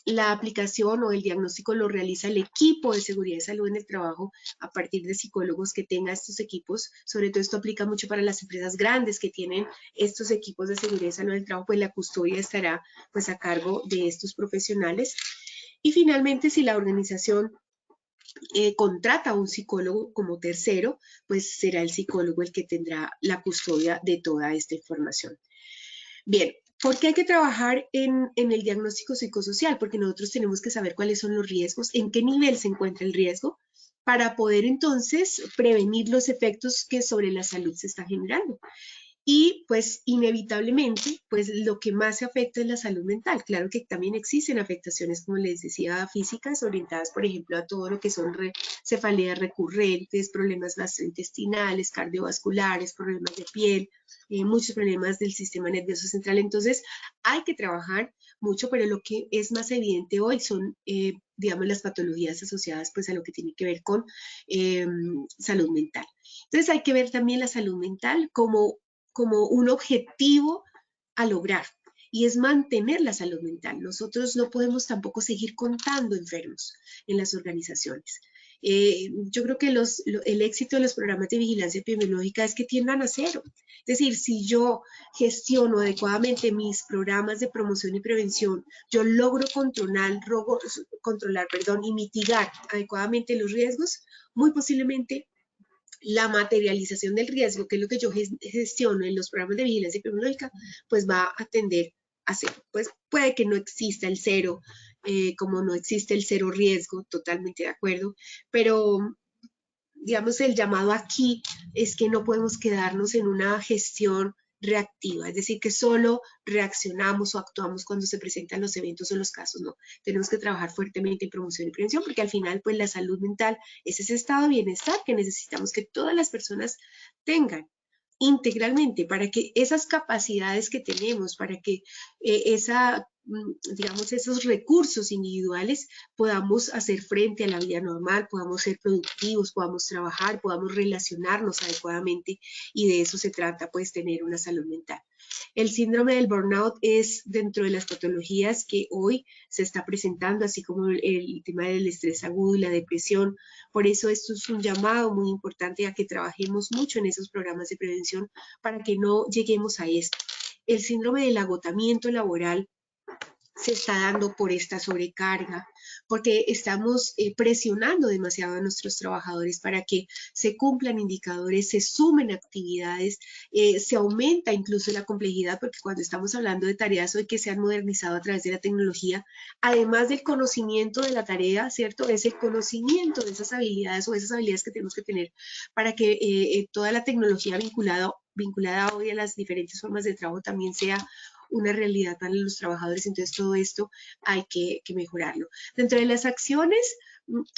la aplicación o el diagnóstico lo realiza el equipo de seguridad y salud en el trabajo a partir de psicólogos que tengan estos equipos. Sobre todo esto aplica mucho para las empresas grandes que tienen estos equipos de seguridad y salud en el trabajo, pues la custodia estará pues a cargo de estos profesionales. Y finalmente, si la organización contrata a un psicólogo como tercero, pues será el psicólogo el que tendrá la custodia de toda esta información. Bien, ¿por qué hay que trabajar en el diagnóstico psicosocial? Porque nosotros tenemos que saber cuáles son los riesgos, en qué nivel se encuentra el riesgo, para poder entonces prevenir los efectos que sobre la salud se está generando. Y pues inevitablemente, pues lo que más se afecta es la salud mental. Claro que también existen afectaciones, como les decía, físicas, orientadas, por ejemplo, a todo lo que son cefaleas recurrentes, problemas gastrointestinales, cardiovasculares, problemas de piel, muchos problemas del sistema nervioso central. Entonces, hay que trabajar mucho, pero lo que es más evidente hoy son, digamos, las patologías asociadas pues a lo que tiene que ver con salud mental. Entonces, hay que ver también la salud mental como un objetivo a lograr, y es mantener la salud mental. Nosotros no podemos tampoco seguir contando enfermos en las organizaciones. Yo creo que el éxito de los programas de vigilancia epidemiológica es que tiendan a cero. Es decir, si yo gestiono adecuadamente mis programas de promoción y prevención, yo logro controlar y mitigar adecuadamente los riesgos, muy posiblemente la materialización del riesgo, que es lo que yo gestiono en los programas de vigilancia epidemiológica, pues va a tender a cero. Pues puede que no exista el cero, como no existe el cero riesgo, totalmente de acuerdo, pero digamos, el llamado aquí es que no podemos quedarnos en una gestión reactiva, es decir, que solo reaccionamos o actuamos cuando se presentan los eventos o los casos, no. Tenemos que trabajar fuertemente en promoción y prevención, porque al final, pues la salud mental es ese estado de bienestar que necesitamos que todas las personas tengan integralmente, para que esas capacidades que tenemos, para que digamos, esos recursos individuales podamos hacer frente a la vida normal, podamos ser productivos, podamos trabajar, podamos relacionarnos adecuadamente, y de eso se trata, pues, tener una salud mental. El síndrome del burnout es dentro de las patologías que hoy se está presentando, así como el tema del estrés agudo y la depresión. Por eso esto es un llamado muy importante a que trabajemos mucho en esos programas de prevención para que no lleguemos a esto. El síndrome del agotamiento laboral se está dando por esta sobrecarga, porque estamos presionando demasiado a nuestros trabajadores para que se cumplan indicadores, se sumen actividades, se aumenta incluso la complejidad, porque cuando estamos hablando de tareas hoy que se han modernizado a través de la tecnología, además del conocimiento de la tarea, ¿cierto? Es el conocimiento de esas habilidades o esas habilidades que tenemos que tener para que toda la tecnología vinculada hoy a las diferentes formas de trabajo también sea una realidad para los trabajadores. Entonces todo esto hay que mejorarlo. Dentro de las acciones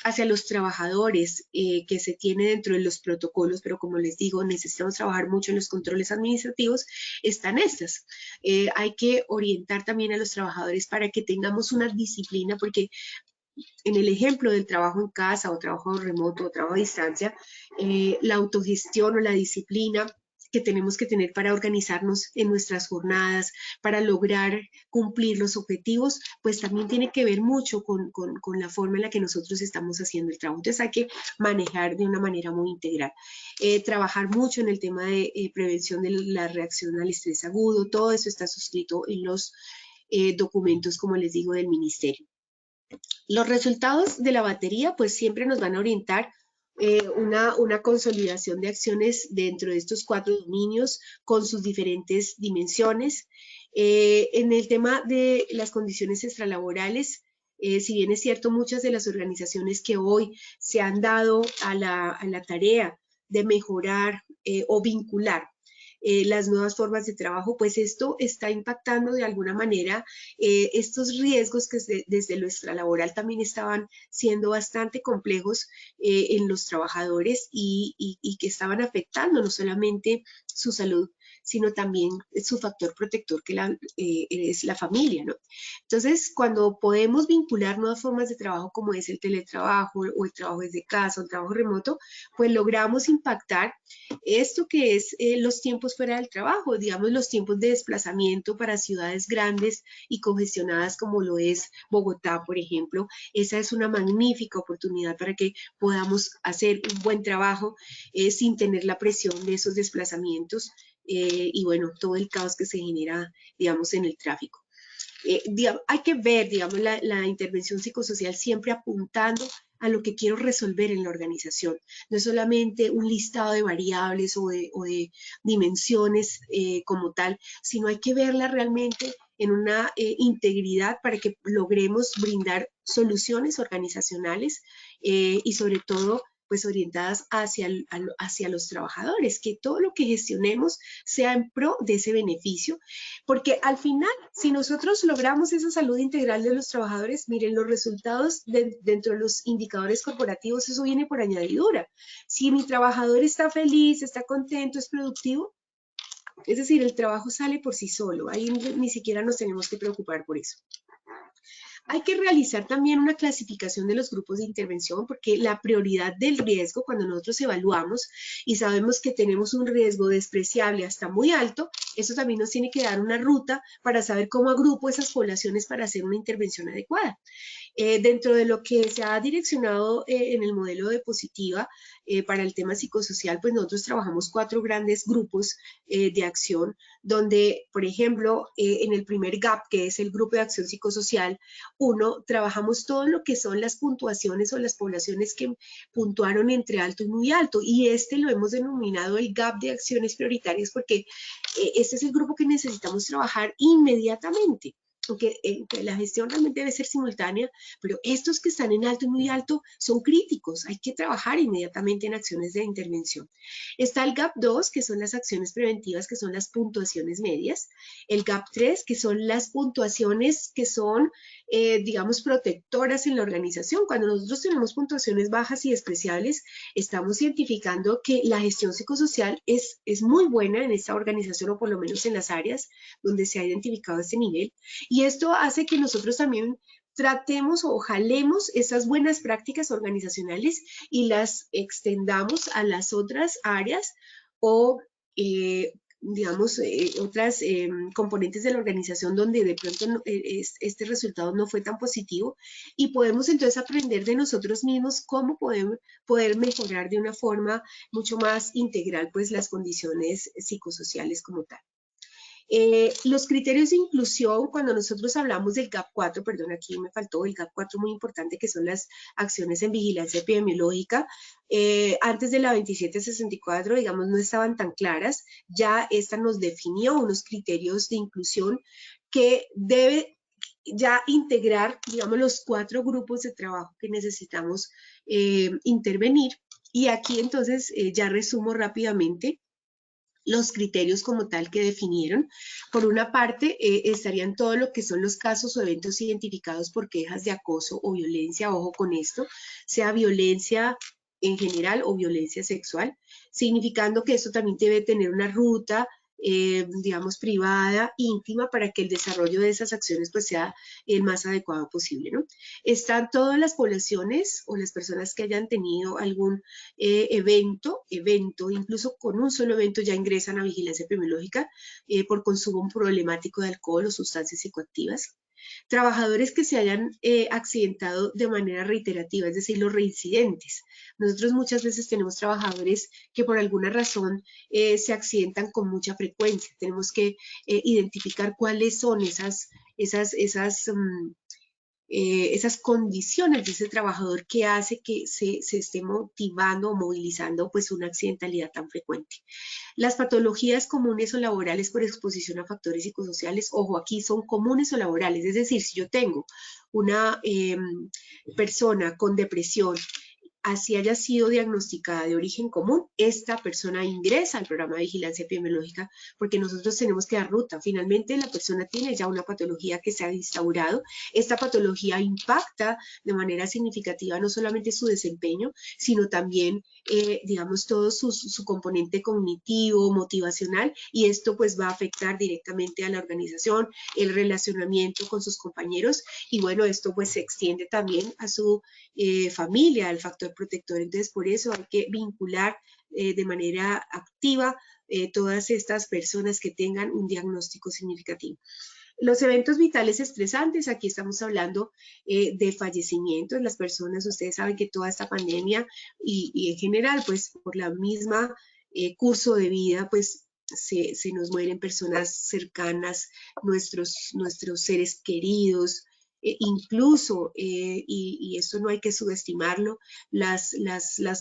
hacia los trabajadores que se tiene dentro de los protocolos, pero como les digo, necesitamos trabajar mucho en los controles administrativos, están estas. Hay que orientar también a los trabajadores para que tengamos una disciplina, porque en el ejemplo del trabajo en casa o trabajo remoto o trabajo a distancia, la autogestión o la disciplina que tenemos que tener para organizarnos en nuestras jornadas, para lograr cumplir los objetivos, pues también tiene que ver mucho con la forma en la que nosotros estamos haciendo el trabajo. Entonces hay que manejar de una manera muy integral. Trabajar mucho en el tema de prevención de la reacción al estrés agudo, todo eso está suscrito en los documentos, como les digo, del ministerio. Los resultados de la batería pues siempre nos van a orientar una consolidación de acciones dentro de estos 4 dominios con sus diferentes dimensiones. En el tema de las condiciones extralaborales, si bien es cierto, muchas de las organizaciones que hoy se han dado a la tarea de mejorar o vincular las nuevas formas de trabajo, pues esto está impactando de alguna manera estos riesgos que desde lo extralaboral también estaban siendo bastante complejos en los trabajadores y que estaban afectando no solamente su salud, sino también su factor protector, que es la familia, ¿no? Entonces, cuando podemos vincular nuevas formas de trabajo, como es el teletrabajo o el trabajo desde casa o el trabajo remoto, pues logramos impactar esto que es los tiempos fuera del trabajo, digamos los tiempos de desplazamiento para ciudades grandes y congestionadas como lo es Bogotá, por ejemplo. Esa es una magnífica oportunidad para que podamos hacer un buen trabajo sin tener la presión de esos desplazamientos y bueno, todo el caos que se genera, digamos, en el tráfico. Hay que ver, digamos, la intervención psicosocial siempre apuntando a lo que quiero resolver en la organización. No es solamente un listado de variables o de dimensiones como tal, sino hay que verla realmente en una integridad para que logremos brindar soluciones organizacionales y sobre todo pues orientadas hacia los trabajadores, que todo lo que gestionemos sea en pro de ese beneficio, porque al final, si nosotros logramos esa salud integral de los trabajadores, miren, los resultados dentro de los indicadores corporativos, eso viene por añadidura. Si mi trabajador está feliz, está contento, es productivo, es decir, el trabajo sale por sí solo, ahí ni siquiera nos tenemos que preocupar por eso. Hay que realizar también una clasificación de los grupos de intervención porque la prioridad del riesgo, cuando nosotros evaluamos y sabemos que tenemos un riesgo despreciable hasta muy alto, eso también nos tiene que dar una ruta para saber cómo agrupo esas poblaciones para hacer una intervención adecuada. Dentro de lo que se ha direccionado en el modelo de Positiva para el tema psicosocial, pues nosotros trabajamos 4 grandes grupos de acción, donde, por ejemplo, en el primer GAP, que es el Grupo de Acción Psicosocial, trabajamos todo lo que son las puntuaciones o las poblaciones que puntuaron entre alto y muy alto, y lo hemos denominado el GAP de acciones prioritarias porque este es el grupo que necesitamos trabajar inmediatamente. Aunque la gestión realmente debe ser simultánea, pero estos que están en alto y muy alto son críticos, hay que trabajar inmediatamente en acciones de intervención. Está el GAP 2, que son las acciones preventivas, que son las puntuaciones medias, el GAP 3, que son las puntuaciones que son, digamos, protectoras en la organización. Cuando nosotros tenemos puntuaciones bajas y despreciables, estamos identificando que la gestión psicosocial es muy buena en esta organización, o por lo menos en las áreas donde se ha identificado este nivel. Y esto hace que nosotros también tratemos o jalemos esas buenas prácticas organizacionales y las extendamos a las otras áreas o, digamos, otras componentes de la organización donde de pronto este resultado no fue tan positivo, y podemos entonces aprender de nosotros mismos cómo poder mejorar de una forma mucho más integral pues las condiciones psicosociales como tal. Los criterios de inclusión, cuando nosotros hablamos del GAP 4, perdón, aquí me faltó el GAP 4 muy importante, que son las acciones en vigilancia epidemiológica. Antes de la 2764, digamos, no estaban tan claras. Ya esta nos definió unos criterios de inclusión que debe ya integrar, digamos, los 4 grupos de trabajo que necesitamos intervenir. Y aquí entonces ya resumo rápidamente los criterios como tal que definieron. Por una parte, estarían todo lo que son los casos o eventos identificados por quejas de acoso o violencia, ojo con esto, sea violencia en general o violencia sexual, significando que esto también debe tener una ruta, digamos, privada, íntima, para que el desarrollo de esas acciones pues sea el más adecuado posible, ¿no? Están todas las poblaciones o las personas que hayan tenido algún evento, incluso con un solo evento ya ingresan a vigilancia epidemiológica por consumo problemático de alcohol o sustancias psicoactivas. Trabajadores que se hayan accidentado de manera reiterativa, es decir, los reincidentes. Nosotros muchas veces tenemos trabajadores que por alguna razón se accidentan con mucha frecuencia. Tenemos que identificar cuáles son esas condiciones de ese trabajador que hace que se esté motivando o movilizando pues una accidentalidad tan frecuente. Las patologías comunes o laborales por exposición a factores psicosociales, ojo, aquí son comunes o laborales, es decir, si yo tengo una persona con depresión, así haya sido diagnosticada de origen común, esta persona ingresa al programa de vigilancia epidemiológica porque nosotros tenemos que dar ruta. Finalmente, la persona tiene ya una patología que se ha instaurado. Esta patología impacta de manera significativa no solamente su desempeño, sino también, digamos, todo su componente cognitivo, motivacional, y esto pues va a afectar directamente a la organización, el relacionamiento con sus compañeros, y bueno, esto pues se extiende también a su familia, al factor protector. Entonces, por eso hay que vincular de manera activa todas estas personas que tengan un diagnóstico significativo. Los eventos vitales estresantes, aquí estamos hablando de fallecimientos. Las personas, ustedes saben que toda esta pandemia y en general, pues por la misma curso de vida, pues se nos mueren personas cercanas, nuestros seres queridos, incluso, y esto no hay que subestimarlo, las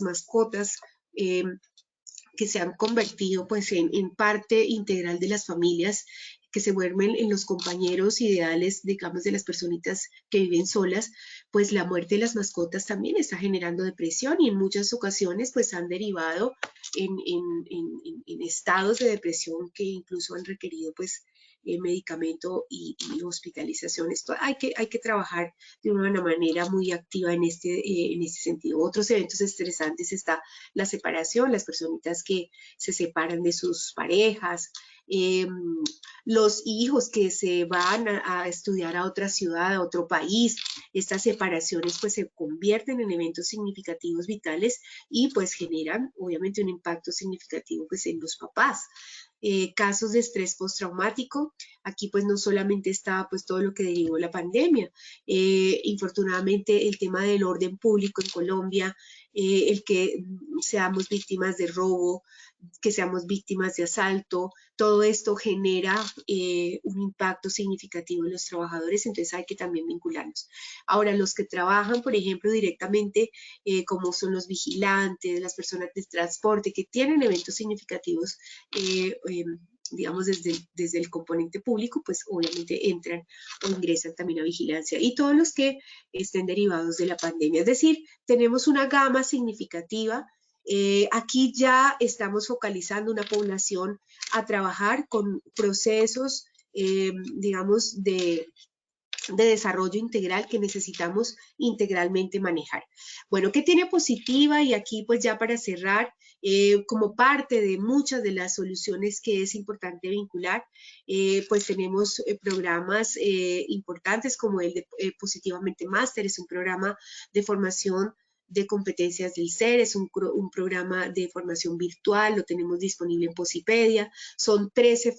mascotas que se han convertido pues en parte integral de las familias, que se vuelven en los compañeros ideales, digamos, de las personitas que viven solas, pues la muerte de las mascotas también está generando depresión y en muchas ocasiones pues han derivado en estados de depresión que incluso han requerido pues medicamento y hospitalización. Esto hay que trabajar de una manera muy activa en este sentido. Otros eventos estresantes está la separación, las personitas que se separan de sus parejas, los hijos que se van a estudiar a otra ciudad, a otro país. Estas separaciones pues se convierten en eventos significativos vitales y pues generan obviamente un impacto significativo pues en los papás. Casos de estrés postraumático, aquí pues no solamente está pues todo lo que derivó la pandemia, infortunadamente el tema del orden público en Colombia, el que seamos víctimas de robo, que seamos víctimas de asalto, todo esto genera un impacto significativo en los trabajadores, entonces hay que también vincularnos. Ahora, los que trabajan, por ejemplo, directamente, como son los vigilantes, las personas de transporte, que tienen eventos significativos, digamos, desde el componente público, pues obviamente entran o ingresan también a vigilancia. Y todos los que estén derivados de la pandemia. Es decir, tenemos una gama significativa. Aquí ya estamos focalizando una población a trabajar con procesos, digamos, de desarrollo integral que necesitamos integralmente manejar. Bueno, ¿qué tiene positiva? Y aquí pues ya para cerrar, como parte de muchas de las soluciones que es importante vincular, pues tenemos programas importantes como el de Positivamente Máster, es un programa de formación de competencias del ser, es un programa de formación virtual, lo tenemos disponible en Posipedia, son 13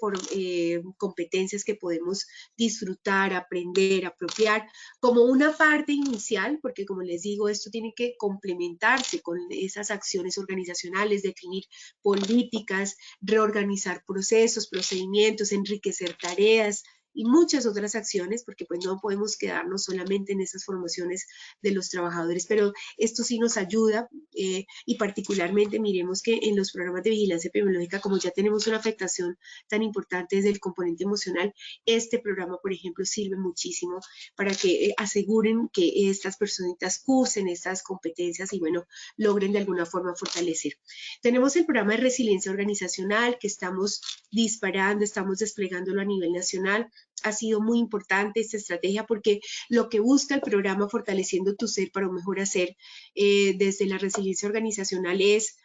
competencias que podemos disfrutar, aprender, apropiar, como una parte inicial, porque como les digo, esto tiene que complementarse con esas acciones organizacionales, definir políticas, reorganizar procesos, procedimientos, enriquecer tareas, y muchas otras acciones, porque pues no podemos quedarnos solamente en esas formaciones de los trabajadores, pero esto sí nos ayuda y particularmente miremos que en los programas de vigilancia epidemiológica, como ya tenemos una afectación tan importante desde el componente emocional, este programa, por ejemplo, sirve muchísimo para que aseguren que estas personitas cursen estas competencias y bueno, logren de alguna forma fortalecer. Tenemos el programa de resiliencia organizacional que estamos disparando, estamos desplegándolo a nivel nacional. Ha sido muy importante esta estrategia porque lo que busca el programa Fortaleciendo tu Ser para un Mejor Hacer desde la resiliencia organizacional es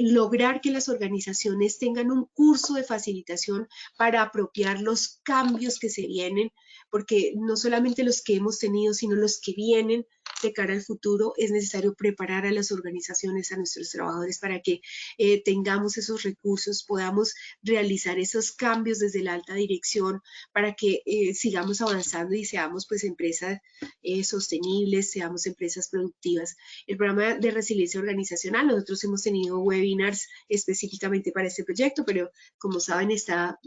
lograr que las organizaciones tengan un curso de facilitación para apropiar los cambios que se vienen, porque no solamente los que hemos tenido, sino los que vienen de cara al futuro, es necesario preparar a las organizaciones, a nuestros trabajadores para que tengamos esos recursos, podamos realizar esos cambios desde la alta dirección para que sigamos avanzando y seamos pues empresas sostenibles, seamos empresas productivas. El programa de resiliencia organizacional, nosotros hemos tenido webinars específicamente para este proyecto, pero como saben está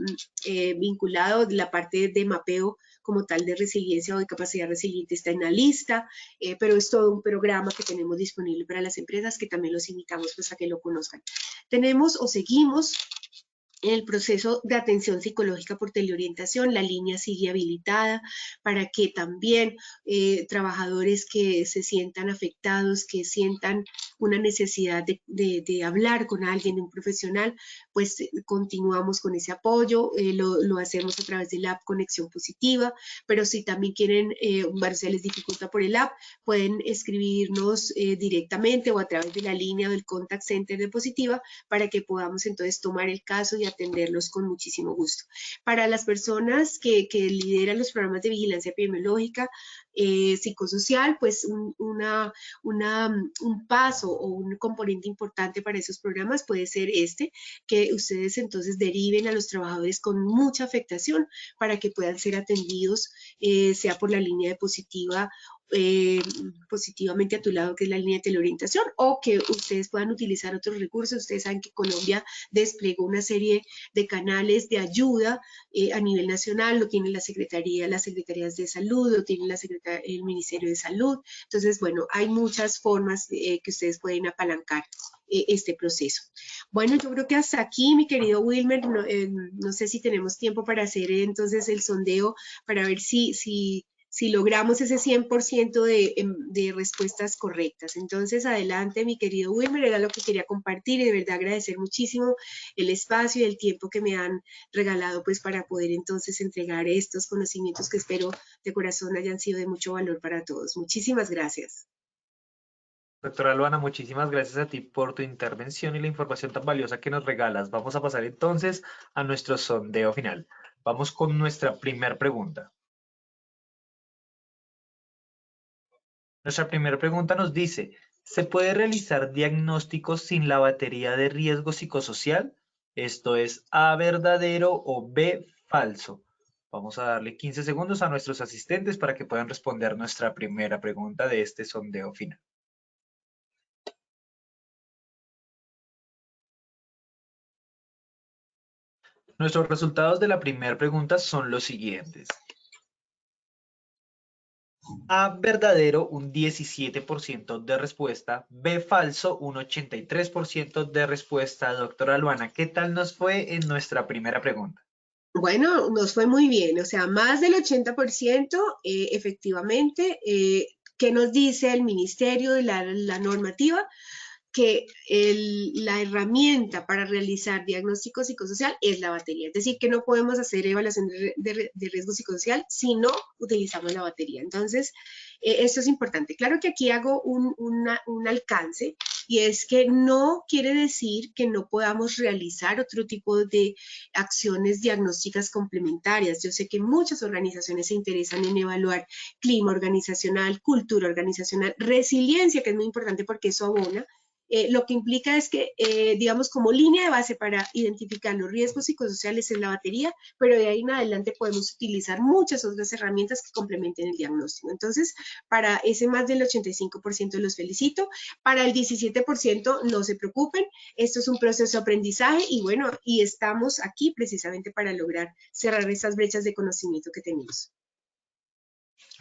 vinculado la parte de mapeo como tal de resiliencia o de capacidad resiliente está en la lista, pero es todo un programa que tenemos disponible para las empresas que también los invitamos pues a que lo conozcan. Tenemos o seguimos en el proceso de atención psicológica por teleorientación, la línea sigue habilitada para que también trabajadores que se sientan afectados, que sientan una necesidad de hablar con alguien, un profesional, pues continuamos con ese apoyo, lo hacemos a través de la app Conexión Positiva, pero si también quieren, se les dificulta por el app, pueden escribirnos directamente o a través de la línea del Contact Center de Positiva para que podamos entonces tomar el caso y atenderlos con muchísimo gusto. Para las personas que lideran los programas de vigilancia epidemiológica, psicosocial, pues un paso o un componente importante para esos programas puede ser que ustedes entonces deriven a los trabajadores con mucha afectación para que puedan ser atendidos, sea por la línea de Positiva positivamente a tu lado, que es la línea de teleorientación, o que ustedes puedan utilizar otros recursos. Ustedes saben que Colombia desplegó una serie de canales de ayuda a nivel nacional, lo tiene las secretarías de salud, lo tiene el Ministerio de Salud. Entonces, bueno, hay muchas formas que ustedes pueden apalancar este proceso. Bueno, yo creo que hasta aquí, mi querido Wilmer, no sé si tenemos tiempo para hacer entonces el sondeo para ver si logramos ese 100% de respuestas correctas. Entonces, adelante, mi querido Wilmer, era lo que quería compartir y de verdad agradecer muchísimo el espacio y el tiempo que me han regalado pues para poder entonces entregar estos conocimientos que espero de corazón hayan sido de mucho valor para todos. Muchísimas gracias. Doctora Luana, muchísimas gracias a ti por tu intervención y la información tan valiosa que nos regalas. Vamos a pasar entonces a nuestro sondeo final. Vamos con nuestra primera pregunta. Nuestra primera pregunta nos dice, ¿se puede realizar diagnósticos sin la batería de riesgo psicosocial? Esto es A, verdadero o B, falso. Vamos a darle 15 segundos a nuestros asistentes para que puedan responder nuestra primera pregunta de este sondeo final. Nuestros resultados de la primera pregunta son los siguientes. A, verdadero, un 17% de respuesta. B, falso, un 83% de respuesta. Doctora Luana, ¿qué tal nos fue en nuestra primera pregunta? Bueno, nos fue muy bien, o sea, más del 80% efectivamente. ¿Qué nos dice el Ministerio de la normativa? Que la herramienta para realizar diagnóstico psicosocial es la batería. Es decir, que no podemos hacer evaluación de riesgo psicosocial si no utilizamos la batería. Entonces, esto es importante. Claro que aquí hago un alcance y es que no quiere decir que no podamos realizar otro tipo de acciones diagnósticas complementarias. Yo sé que muchas organizaciones se interesan en evaluar clima organizacional, cultura organizacional, resiliencia, que es muy importante porque eso abona. Lo que implica es que, digamos, como línea de base para identificar los riesgos psicosociales es la batería, pero de ahí en adelante podemos utilizar muchas otras herramientas que complementen el diagnóstico. Entonces, para ese más del 85% los felicito. Para el 17% no se preocupen, esto es un proceso de aprendizaje y bueno, y estamos aquí precisamente para lograr cerrar esas brechas de conocimiento que tenemos.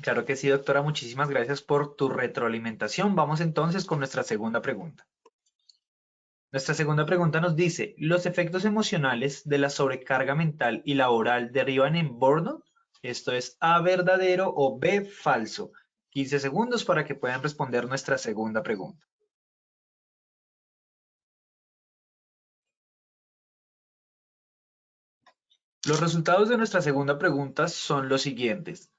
Claro que sí, doctora. Muchísimas gracias por tu retroalimentación. Vamos entonces con nuestra segunda pregunta. Nuestra segunda pregunta nos dice, ¿los efectos emocionales de la sobrecarga mental y laboral derivan en burnout? Esto es A, verdadero o B, falso. 15 segundos para que puedan responder nuestra segunda pregunta. Los resultados de nuestra segunda pregunta son los siguientes.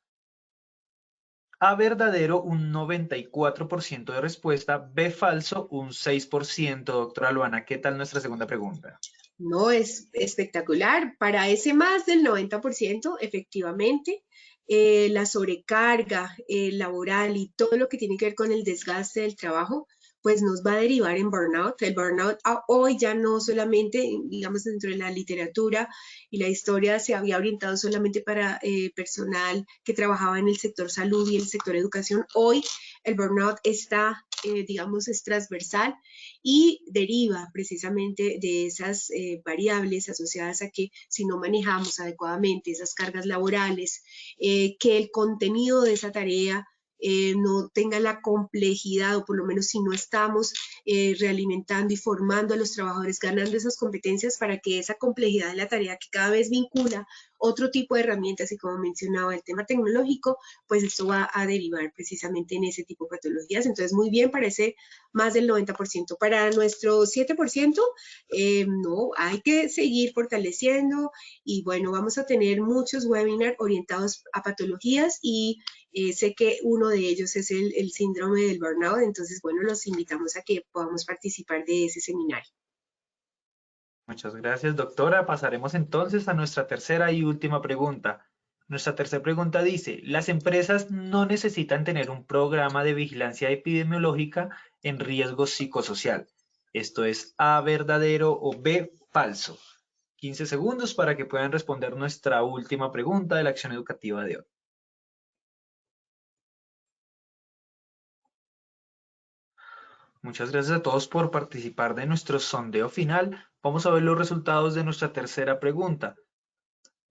A, verdadero, un 94% de respuesta. B, falso, un 6%. Doctora Luana, ¿qué tal nuestra segunda pregunta? No, es espectacular. Para ese más del 90%, efectivamente, la sobrecarga laboral y todo lo que tiene que ver con el desgaste del trabajo, pues nos va a derivar en burnout. El burnout hoy ya no solamente, digamos, dentro de la literatura y la historia se había orientado solamente para personal que trabajaba en el sector salud y el sector educación. Hoy el burnout está, digamos, es transversal y deriva precisamente de esas variables asociadas a que si no manejamos adecuadamente esas cargas laborales, que el contenido de esa tarea no tenga la complejidad, o por lo menos si no estamos realimentando y formando a los trabajadores, ganando esas competencias para que esa complejidad de la tarea que cada vez vincula otro tipo de herramientas y como mencionaba el tema tecnológico, pues esto va a derivar precisamente en ese tipo de patologías. Entonces, muy bien, parece más del 90%. Para nuestro 7%, no, hay que seguir fortaleciendo y bueno, vamos a tener muchos webinars orientados a patologías y sé que uno de ellos es el síndrome del burnout, entonces bueno, los invitamos a que podamos participar de ese seminario. Muchas gracias, doctora. Pasaremos entonces a nuestra tercera y última pregunta. Nuestra tercera pregunta dice, ¿las empresas no necesitan tener un programa de vigilancia epidemiológica en riesgo psicosocial? Esto es A, verdadero o B, falso. 15 segundos para que puedan responder nuestra última pregunta de la acción educativa de hoy. Muchas gracias a todos por participar de nuestro sondeo final. Vamos a ver los resultados de nuestra tercera pregunta.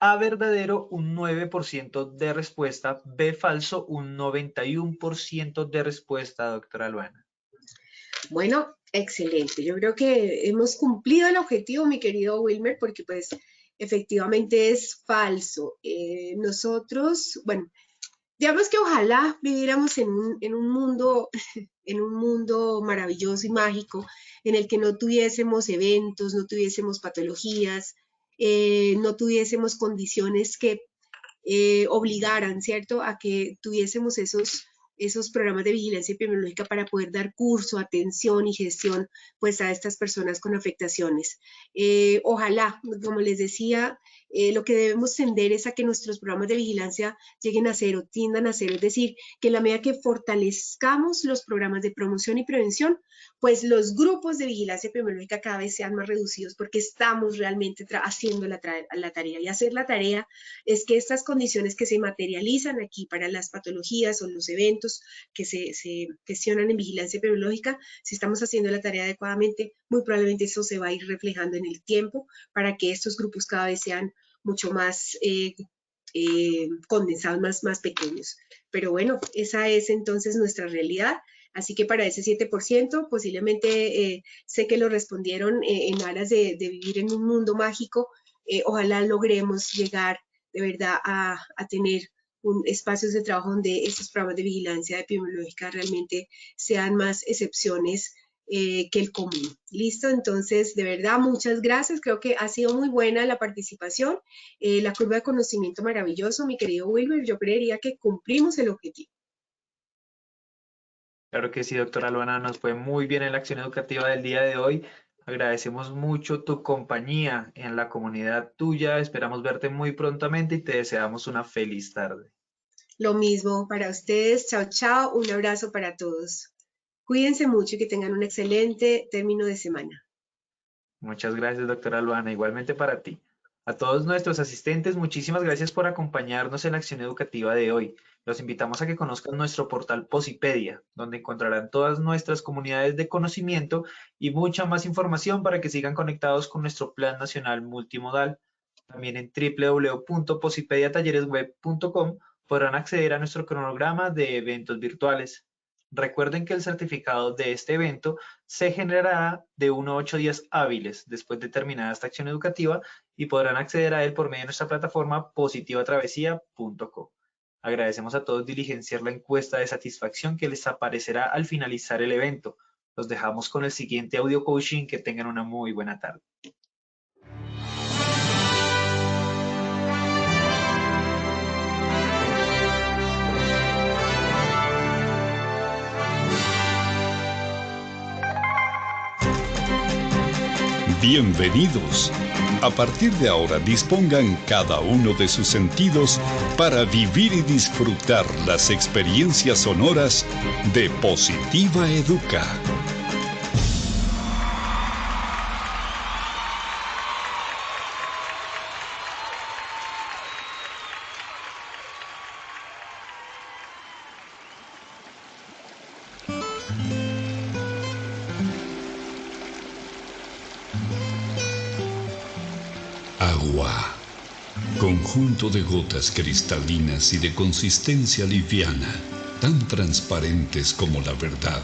A verdadero, un 9% de respuesta. B falso, un 91% de respuesta, doctora Luana. Bueno, excelente. Yo creo que hemos cumplido el objetivo, mi querido Wilmer, porque pues efectivamente es falso. Nosotros, bueno, digamos que ojalá viviéramos en un mundo, en un mundo maravilloso y mágico, en el que no tuviésemos eventos, no tuviésemos patologías, no tuviésemos condiciones que obligaran, ¿cierto?, a que tuviésemos esos programas de vigilancia epidemiológica para poder dar curso, atención y gestión pues a estas personas con afectaciones. Ojalá, como les decía, lo que debemos tender es a que nuestros programas de vigilancia lleguen a cero, tiendan a cero, es decir, que en la medida que fortalezcamos los programas de promoción y prevención, pues los grupos de vigilancia epidemiológica cada vez sean más reducidos porque estamos realmente haciendo la tarea. Y hacer la tarea es que estas condiciones que se materializan aquí para las patologías o los eventos que se gestionan en vigilancia epidemiológica, si estamos haciendo la tarea adecuadamente, muy probablemente eso se va a ir reflejando en el tiempo para que estos grupos cada vez sean mucho más condensados, más pequeños. Pero bueno, esa es entonces nuestra realidad. Así que para ese 7%, posiblemente sé que lo respondieron en aras de vivir en un mundo mágico. Ojalá logremos llegar de verdad a tener espacios de trabajo donde estos programas de vigilancia epidemiológica realmente sean más excepciones que el común. Listo, entonces de verdad muchas gracias, creo que ha sido muy buena la participación, la curva de conocimiento maravilloso, mi querido Wilmer, yo creería que cumplimos el objetivo. Claro que sí, doctora Luana, nos fue muy bien en la acción educativa del día de hoy. Agradecemos mucho tu compañía en la comunidad tuya. Esperamos verte muy prontamente y te deseamos una feliz tarde. Lo mismo para ustedes. Chao, chao. Un abrazo para todos. Cuídense mucho y que tengan un excelente término de semana. Muchas gracias, doctora Luana. Igualmente para ti. A todos nuestros asistentes, muchísimas gracias por acompañarnos en la acción educativa de hoy. Los invitamos a que conozcan nuestro portal Posipedia, donde encontrarán todas nuestras comunidades de conocimiento y mucha más información para que sigan conectados con nuestro Plan Nacional Multimodal. También en www.posipediatalleresweb.com podrán acceder a nuestro cronograma de eventos virtuales. Recuerden que el certificado de este evento se generará de 1 a 8 días hábiles después de terminada esta acción educativa y podrán acceder a él por medio de nuestra plataforma positivatravesía.com. Agradecemos a todos diligenciar la encuesta de satisfacción que les aparecerá al finalizar el evento. Los dejamos con el siguiente audio coaching. Que tengan una muy buena tarde. Bienvenidos. A partir de ahora dispongan cada uno de sus sentidos para vivir y disfrutar las experiencias sonoras de Positiva Educa. Agua, conjunto de gotas cristalinas y de consistencia liviana, tan transparentes como la verdad,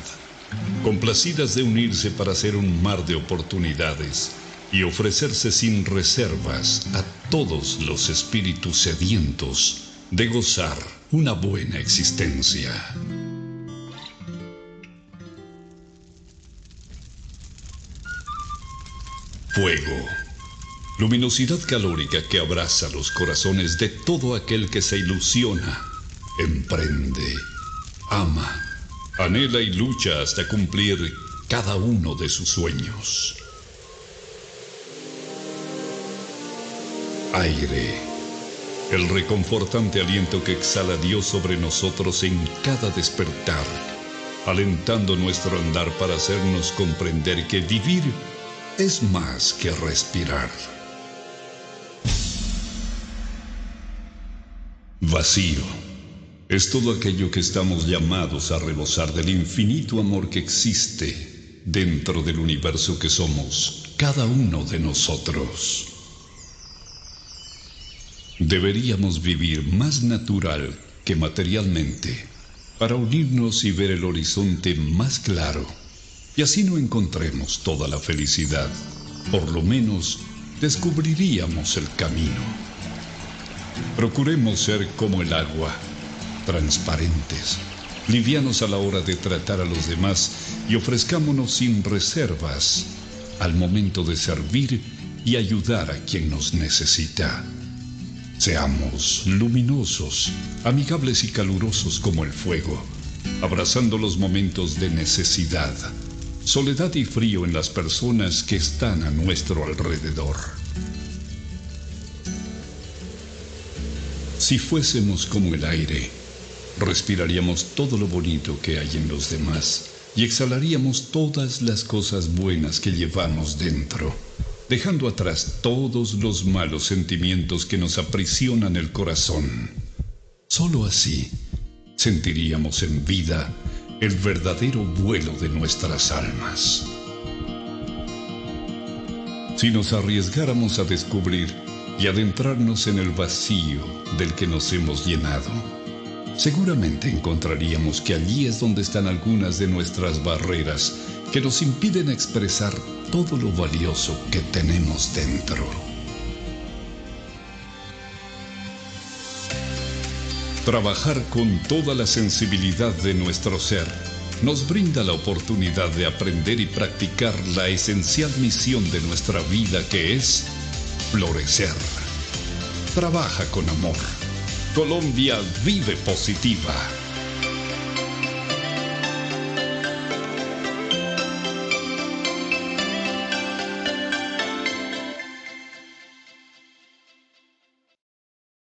complacidas de unirse para hacer un mar de oportunidades y ofrecerse sin reservas a todos los espíritus sedientos de gozar una buena existencia. Fuego. Luminosidad calórica que abraza los corazones de todo aquel que se ilusiona, emprende, ama, anhela y lucha hasta cumplir cada uno de sus sueños. Aire, el reconfortante aliento que exhala Dios sobre nosotros en cada despertar, alentando nuestro andar para hacernos comprender que vivir es más que respirar. Vacío es todo aquello que estamos llamados a rebosar del infinito amor que existe dentro del universo que somos cada uno de nosotros. Deberíamos vivir más natural que materialmente para unirnos y ver el horizonte más claro, y así no encontremos toda la felicidad. Por lo menos descubriríamos el camino. Procuremos ser como el agua, transparentes, livianos a la hora de tratar a los demás y ofrezcámonos sin reservas al momento de servir y ayudar a quien nos necesita. Seamos luminosos, amigables y calurosos como el fuego, abrazando los momentos de necesidad, soledad y frío en las personas que están a nuestro alrededor. Si fuésemos como el aire, respiraríamos todo lo bonito que hay en los demás y exhalaríamos todas las cosas buenas que llevamos dentro, dejando atrás todos los malos sentimientos que nos aprisionan el corazón. Solo así sentiríamos en vida el verdadero vuelo de nuestras almas. Si nos arriesgáramos a descubrir y adentrarnos en el vacío del que nos hemos llenado, seguramente encontraríamos que allí es donde están algunas de nuestras barreras que nos impiden expresar todo lo valioso que tenemos dentro. Trabajar con toda la sensibilidad de nuestro ser nos brinda la oportunidad de aprender y practicar la esencial misión de nuestra vida, que es florecer. Trabaja con amor. Colombia vive positiva.